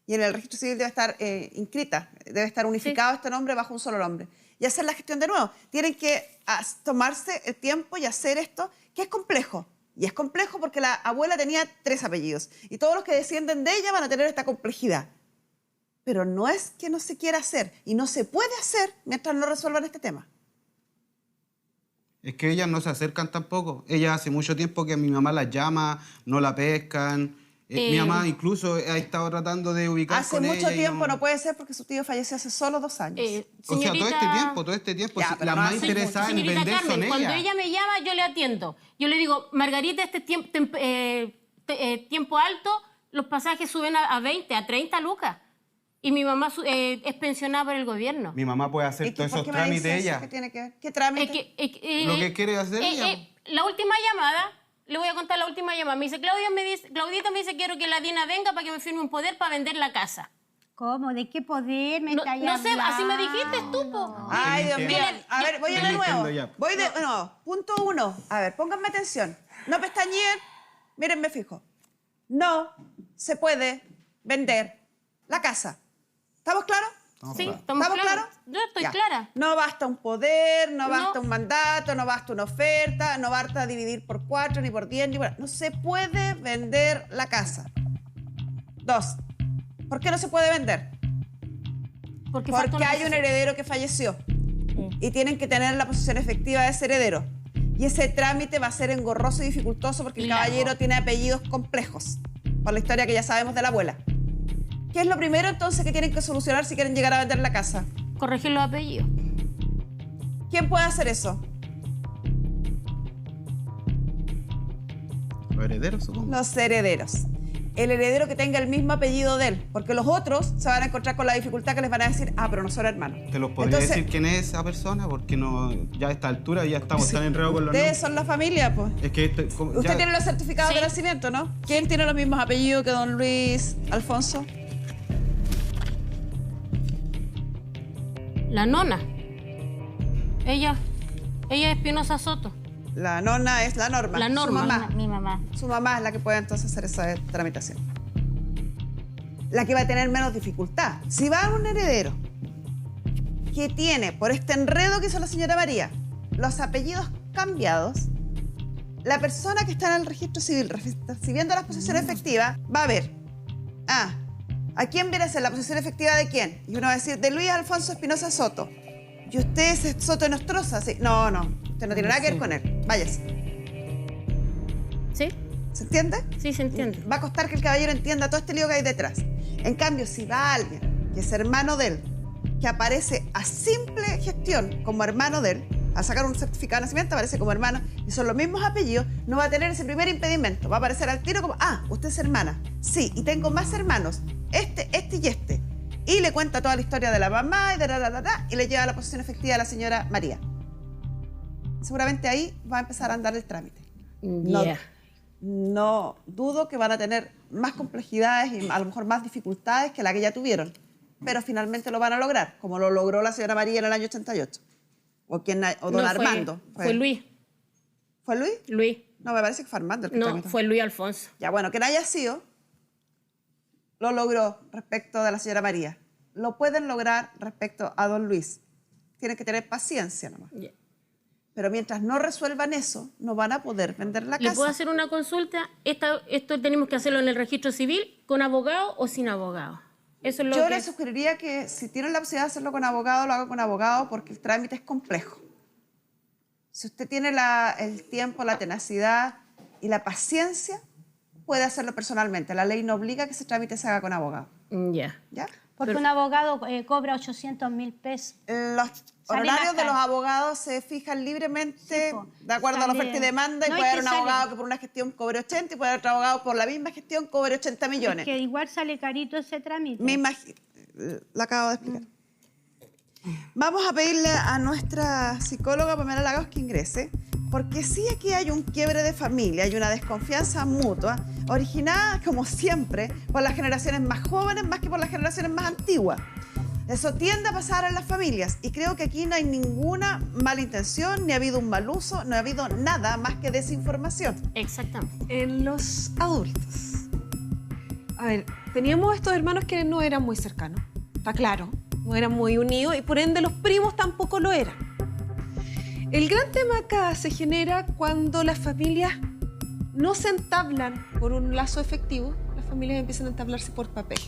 Y en el registro civil debe estar inscrita, debe estar unificado este nombre bajo un solo nombre. Y hacer la gestión de nuevo. Tienen que tomarse el tiempo y hacer esto, que es complejo. Y es complejo porque la abuela tenía 3 apellidos. Y todos los que descienden de ella van a tener esta complejidad. Pero no es que no se quiera hacer. Y no se puede hacer mientras no resuelvan este tema. Es que ellas no se acercan tampoco. Ellas hace mucho tiempo que mi mamá las llama, no la pescan. Mi mamá incluso ha estado tratando de ubicar Hace con mucho ella y tiempo no puede ser porque su tío falleció hace solo 2 años. O sea, todo este tiempo, Ya, si pero las no más hace interesadas en Señorita vender Carmen, son cuando ellas. ella me llama, yo le atiendo. Yo le digo, Margarita, tiempo alto, los pasajes suben a 20, a 30 lucas. Y mi mamá es pensionada por el gobierno. Mi mamá puede hacer todos esos trámites ella. ¿Qué tiene que ver? ¿Qué trámite? Lo que quiere hacer ella. La última llamada, le voy a contar la última llamada. Me dice, Claudita me dice, quiero que la Dina venga para que me firme un poder para vender la casa. ¿Cómo? ¿De qué poder me No, estáis no sé, así me hablando? dijiste tú, po. Ay, Dios mío. A ver, voy de nuevo. entiendo ya. Voy de nuevo. Punto 1. A ver, pónganme atención. No pestañeen. Miren, me fijo. No se puede vender la casa. ¿Estamos claros? Sí, estamos claros. Yo estoy Ya. clara. No basta un poder, no No. basta un mandato, no basta una oferta, no basta dividir por 4, ni por 10, ni por... No se puede vender la casa. 2. ¿Por qué no se puede vender? Porque falta una hay un posesión. heredero que falleció y tienen que tener la posesión efectiva de ese heredero. Y ese trámite va a ser engorroso y dificultoso porque el Largo. caballero tiene apellidos complejos, por la historia que ya sabemos de la abuela. ¿Qué es lo primero entonces que tienen que solucionar si quieren llegar a vender la casa? Corregir los apellidos. ¿Quién puede hacer eso? Los herederos, supongo. Los herederos. El heredero que tenga el mismo apellido de él, porque los otros se van a encontrar con la dificultad que les van a decir, pero no son hermanos. ¿Te los podría Entonces, decir quién es esa persona? Porque no, ya a esta altura ya estamos tan enredados con los Ustedes nombres. son la familia, pues. Es que Usted tiene los certificados Sí. de nacimiento, ¿no? ¿Quién tiene los mismos apellidos que don Luis Alfonso? La nona. Ella es Espinosa Soto. La nona es la Norma. La Norma. Su mamá. Mi mamá. Su mamá es la que puede entonces hacer esa tramitación. La que va a tener menos dificultad. Si va a un heredero que tiene, por este enredo que hizo la señora María, los apellidos cambiados, la persona que está en el registro civil recibiendo las posesiones efectivas va a ver, ¿a quién viene a ser la posesión efectiva de quién? Y uno va a decir, de Luis Alfonso Espinosa Soto. ¿Y usted es Soto de Nostroza? Sí. No, usted no tiene nada que ver con él. Váyase. ¿Sí? ¿Se entiende? Sí, se entiende. Va a costar que el caballero entienda todo este lío que hay detrás. En cambio, si va alguien que es hermano de él, que aparece a simple gestión como hermano de él, Al sacar un certificado de nacimiento aparece como hermano y son los mismos apellidos, no va a tener ese primer impedimento. Va a aparecer al tiro como, usted es hermana. Sí, y tengo más hermanos, este y este. Y le cuenta toda la historia de la mamá y le lleva la posesión efectiva a la señora María. Seguramente ahí va a empezar a andar el trámite. No dudo que van a tener más complejidades y a lo mejor más dificultades que la que ya tuvieron, pero finalmente lo van a lograr, como lo logró la señora María en el año 88. O don Armando. Fue Luis. ¿Fue Luis? Luis. No, me parece que fue Armando el que tramitó. Fue Luis Alfonso. Ya, bueno, que no haya sido, lo logró respecto de la señora María. Lo pueden lograr respecto a don Luis. Tienen que tener paciencia nomás. Yeah. Pero mientras no resuelvan eso, no van a poder vender la casa. ¿Le puedo hacer una consulta? Esto tenemos que hacerlo en el registro civil, ¿con abogado o sin abogado? Eso es lo Yo le sugeriría que si tienen la posibilidad de hacerlo con abogado, lo haga con abogado porque el trámite es complejo. Si usted tiene el tiempo, la tenacidad y la paciencia, puede hacerlo personalmente. La ley no obliga a que ese trámite se haga con abogado. ¿Ya? Porque un abogado cobra 800.000 pesos. Los horarios de los abogados se fijan libremente de acuerdo a la oferta y demanda, y puede haber un abogado que por una gestión cobre 80 y puede haber otro abogado por la misma gestión cobre 80 millones. Es que igual sale carito ese trámite. Lo acabo de explicar. Vamos a pedirle a nuestra psicóloga Pamela Lagos que ingrese, porque sí aquí hay un quiebre de familia, hay una desconfianza mutua, originada, como siempre, por las generaciones más jóvenes más que por las generaciones más antiguas. Eso tiende a pasar en las familias y creo que aquí no hay ninguna mala intención, ni ha habido un mal uso, no ha habido nada más que desinformación. Exactamente. En los adultos. A ver, teníamos estos hermanos que no eran muy cercanos, está claro, no eran muy unidos y por ende los primos tampoco lo eran. El gran tema acá se genera cuando las familias no se entablan por un lazo efectivo, las familias empiezan a entablarse por papel.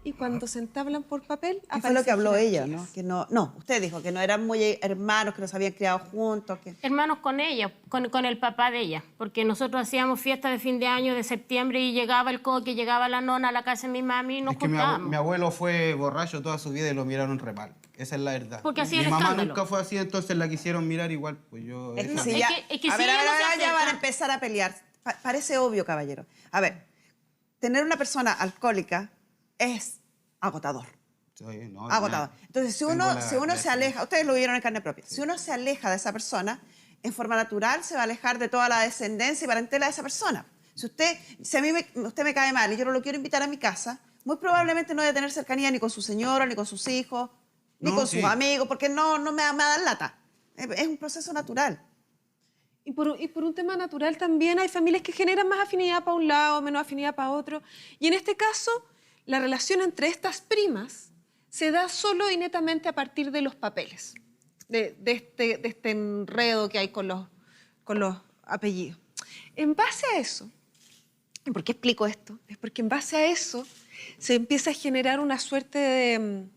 Y cuando se entablan por papel... ¿Qué fue lo que habló ella, no? Que no, usted dijo que no eran muy hermanos, que no se habían criado juntos. Que... Hermanos con ella, con el papá de ella, porque nosotros hacíamos fiestas de fin de año, de septiembre, y llegaba el coque, llegaba la nona a la casa de mi mami y nos juntábamos. Mi abuelo fue borracho toda su vida y lo miraron re mal. Esa es la verdad. Porque así mi el mamá escándalo. Nunca fue así, entonces la quisieron mirar igual. Pues yo... Es que ya van a empezar a pelear. Parece obvio, caballero. A ver, tener una persona alcohólica es agotador. Sí, no, agotador. Entonces, si uno se aleja, ustedes lo vieron en carne propia, si uno se aleja de esa persona, en forma natural se va a alejar de toda la descendencia y parentela de esa persona. Si usted me cae mal y yo no lo quiero invitar a mi casa, muy probablemente no voy a tener cercanía ni con su señora, ni con sus hijos, ni con sus amigos, porque no me va a dar lata. Es un proceso natural. Y por un tema natural también hay familias que generan más afinidad para un lado, menos afinidad para otro. Y en este caso, la relación entre estas primas se da solo y netamente a partir de los papeles, de este enredo que hay con los apellidos. En base a eso, ¿y por qué explico esto? Es porque en base a eso se empieza a generar una suerte de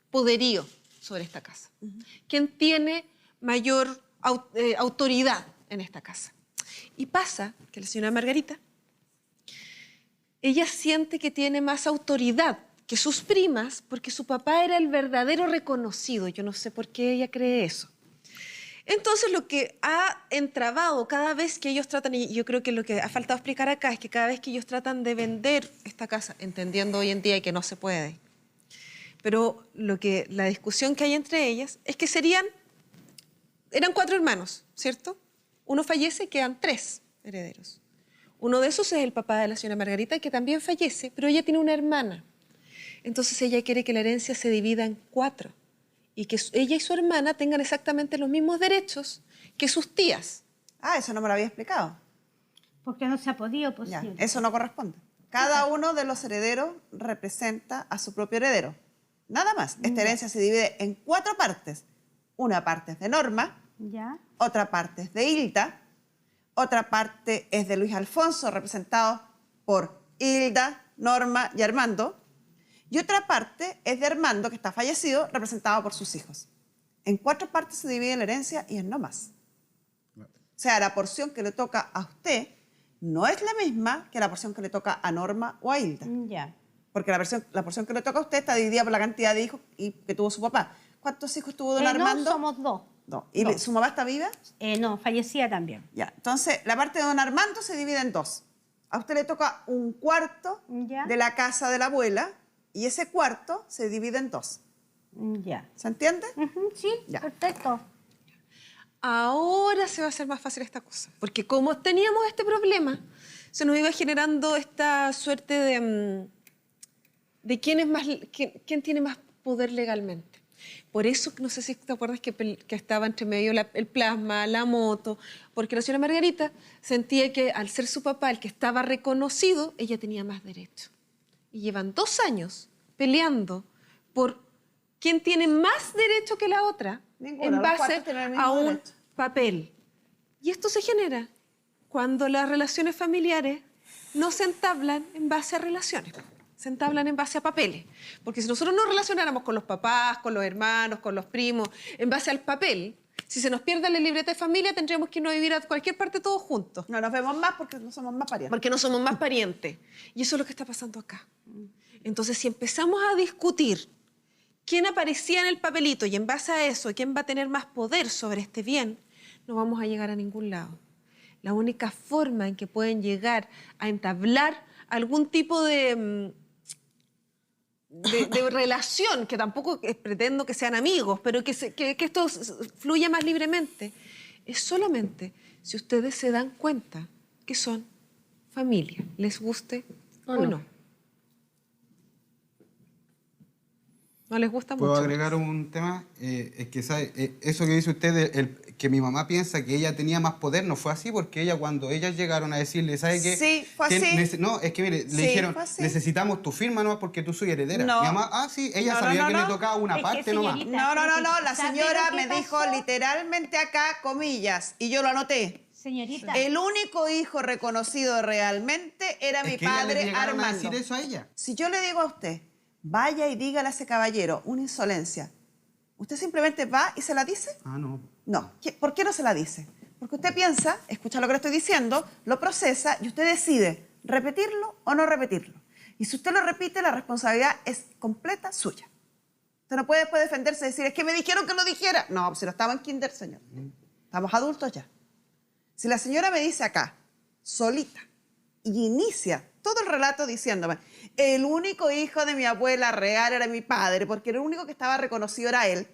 poderío sobre esta casa. ¿Quién tiene mayor autoridad en esta casa? Y pasa que la señora Margarita, ella siente que tiene más autoridad que sus primas porque su papá era el verdadero reconocido. Yo no sé por qué ella cree eso. Entonces, lo que ha entrabado cada vez que ellos tratan, y yo creo que lo que ha faltado explicar acá es que cada vez que ellos tratan de vender esta casa, entendiendo hoy en día que no se puede, pero la discusión que hay entre ellas es que eran 4 hermanos, ¿cierto? Uno fallece, quedan 3 herederos. Uno de esos es el papá de la señora Margarita, que también fallece, pero ella tiene una hermana. Entonces ella quiere que la herencia se divida en 4 y que ella y su hermana tengan exactamente los mismos derechos que sus tías. Eso no me lo había explicado. Porque no se ha podido posible. Ya, eso no corresponde. Cada uno de los herederos representa a su propio heredero. Nada más. Esta herencia se divide en 4 partes. Una parte es de Norma, otra parte es de Hilda, otra parte es de Luis Alfonso, representado por Hilda, Norma y Armando. Y otra parte es de Armando, que está fallecido, representado por sus hijos. En 4 partes se divide la herencia y en no más. O sea, la porción que le toca a usted no es la misma que la porción que le toca a Norma o a Hilda. Porque la porción que le toca a usted está dividida por la cantidad de hijos que tuvo su papá. ¿Cuántos hijos tuvo don Armando? No, somos 2. 2. ¿Y Dos. su mamá está viva? No, fallecía también. Ya. Entonces, la parte de don Armando se divide en 2. A usted le toca un cuarto de la casa de la abuela y ese cuarto se divide en 2. Ya. ¿Se entiende? Sí, ya. Perfecto. Ahora se va a hacer más fácil esta cosa, porque como teníamos este problema, se nos iba generando esta suerte de quién tiene más poder legalmente. Por eso, no sé si te acuerdas que estaba entre medio el plasma, la moto, porque la señora Margarita sentía que al ser su papá el que estaba reconocido, ella tenía más derecho. Y llevan 2 años peleando por quién tiene más derecho que la otra, en base a un papel. Y esto se genera cuando las relaciones familiares no se entablan en base a relaciones, se entablan en base a papeles. Porque si nosotros nos relacionáramos con los papás, con los hermanos, con los primos, en base al papel, si se nos pierde la libreta de familia, tendríamos que irnos a vivir a cualquier parte todos juntos. No nos vemos más porque no somos más parientes. Porque no somos más parientes. Y eso es lo que está pasando acá. Entonces, si empezamos a discutir quién aparecía en el papelito y en base a eso, quién va a tener más poder sobre este bien, no vamos a llegar a ningún lado. La única forma en que pueden llegar a entablar algún tipo de relación, que tampoco pretendo que sean amigos, pero que esto fluya más libremente, es solamente si ustedes se dan cuenta que son familia, les guste o no. ¿No les gusta mucho? ¿Puedo agregar un tema? Es que ¿sabe? Eso que dice usted, que mi mamá piensa que ella tenía más poder, no fue así, porque ella cuando ellas llegaron a decirle, ¿sabe qué? Sí, fue así. No, es que mire, le dijeron, necesitamos tu firma nomás porque tú soy heredera. No. Mi mamá, sí, ella sabía que le tocaba una parte nomás. No, la señora me dijo literalmente acá, comillas, y yo lo anoté. Señorita. El único hijo reconocido realmente era mi padre Armando. A decir eso a ella. Si yo le digo a usted, vaya y dígale a ese caballero una insolencia, ¿usted simplemente va y se la dice? No. No. ¿Por qué no se la dice? Porque usted piensa, escucha lo que le estoy diciendo, lo procesa y usted decide repetirlo o no repetirlo. Y si usted lo repite, la responsabilidad es completa suya. Usted no puede después defenderse y decir, es que me dijeron que lo dijera. No, si no estaba en kinder, señor. Estamos adultos ya. Si la señora me dice acá, solita, y inicia todo el relato diciéndome, el único hijo de mi abuela real era mi padre, porque el único que estaba reconocido era él,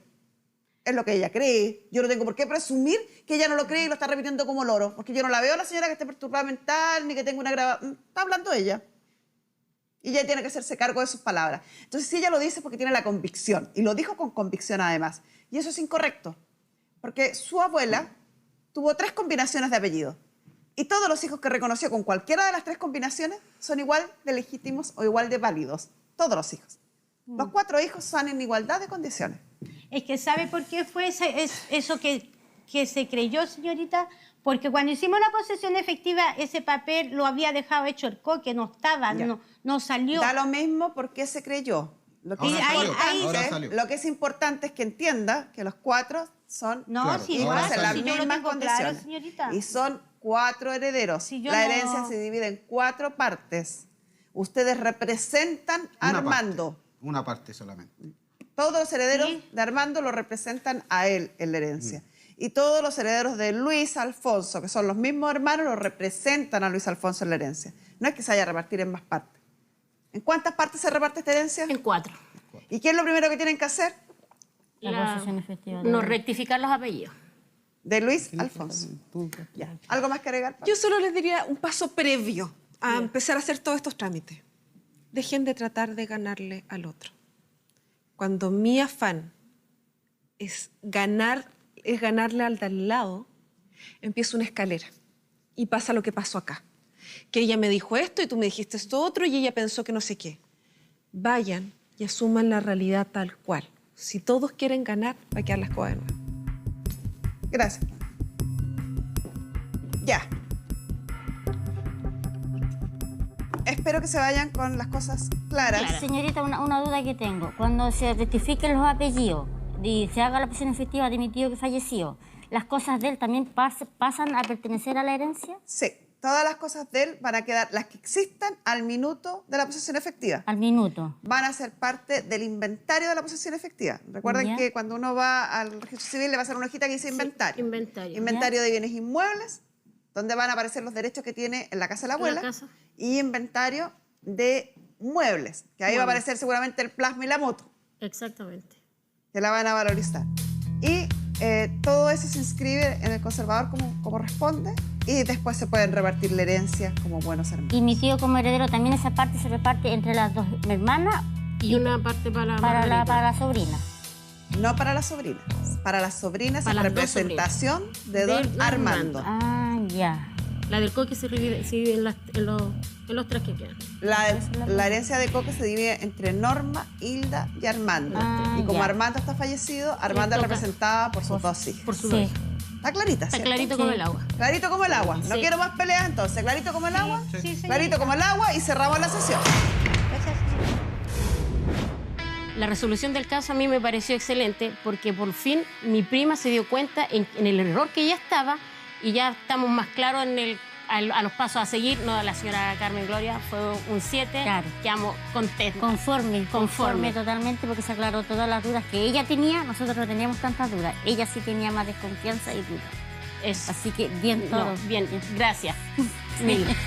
es lo que ella cree. Yo no tengo por qué presumir que ella no lo cree y lo está repitiendo como loro, porque yo no la veo a la señora que esté perturbada mental, ni que tenga una grabación. Está hablando ella. Y ella tiene que hacerse cargo de sus palabras. Entonces, si ella lo dice es porque tiene la convicción, y lo dijo con convicción además. Y eso es incorrecto, porque su abuela tuvo 3 combinaciones de apellido. Y todos los hijos que reconoció con cualquiera de las 3 combinaciones son igual de legítimos o igual de válidos. Todos los hijos. Los 4 hijos son en igualdad de condiciones. Es que ¿sabe por qué fue eso que se creyó, señorita? Porque cuando hicimos la posesión efectiva, ese papel lo había dejado hecho el coque, no estaba, no salió. Da lo mismo porque se creyó. Lo que, lo que es importante es que entienda que los 4 son hijos en las mismas condiciones. Señorita. Y son 4 herederos. La herencia se divide en 4 partes. Ustedes representan a Armando. Una parte solamente. Todos los herederos de Armando lo representan a él en la herencia. Y todos los herederos de Luis Alfonso, que son los mismos hermanos, lo representan a Luis Alfonso en la herencia. No es que se vaya a repartir en más partes. ¿En cuántas partes se reparte esta herencia? En 4. ¿Y qué es lo primero que tienen que hacer? La posesión efectiva. No rectificar los apellidos. De Luis Alfonso. Ya. ¿Algo más que agregar? Yo solo les diría un paso previo a empezar a hacer todos estos trámites. Dejen de tratar de ganarle al otro. Cuando mi afán es ganarle al de al lado, empieza una escalera y pasa lo que pasó acá. Que ella me dijo esto y tú me dijiste esto otro y ella pensó que no sé qué. Vayan y asuman la realidad tal cual. Si todos quieren ganar, va a quedar la escoba de nuevo. Gracias. Ya. Espero que se vayan con las cosas claras. Señorita, una duda que tengo. Cuando se rectifiquen los apellidos y se haga la posesión efectiva de mi tío que falleció, ¿las cosas de él también pasan a pertenecer a la herencia? Sí. todas las cosas de él van a quedar, las que existan al minuto de la posesión efectiva. Al minuto. Van a ser parte del inventario de la posesión efectiva. Recuerden Ya. que cuando uno va al registro civil le va a hacer una hojita que dice inventario. Inventario. Inventario de bienes inmuebles, donde van a aparecer los derechos que tiene en la casa de la abuela. casa. Y inventario de muebles, que ahí va a Muebles. aparecer seguramente el plasma y la moto, Exactamente. que la van a valorizar. Y todo eso se inscribe en el conservador como corresponde y después se pueden repartir la herencia como buenos hermanos. Y mi tío como heredero también esa parte se reparte entre las dos hermanas Y una parte para para Margarita. la sobrina. No para las sobrinas. Para las sobrinas Para en las dos representación de don Armando. Ah, ya. La del coque se divide en los tres que quedan. La herencia de Coque se divide entre Norma, Hilda y Armando. Ah, y como ya. Armando está fallecido, Armando es toca. representada por sus dos hijas. Por su Sí. vez. Está clarita, Está ¿cierto? clarito como el agua. Clarito como el agua. No Sí. quiero más peleas entonces. Clarito como el agua. Sí, señorita. Clarito como el agua y cerramos la sesión. Gracias, señorita. La resolución del caso a mí me pareció excelente porque por fin mi prima se dio cuenta en el error que ella estaba y ya estamos más claros a los pasos a seguir. No, la señora Carmen Gloria fue un 7. Claro. Quedamos contentos. Conforme totalmente porque se aclaró todas las dudas que ella tenía. Nosotros no teníamos tantas dudas. Ella sí tenía más desconfianza y dudas. Eso. Así que bien todo. No, bien, gracias. Mil.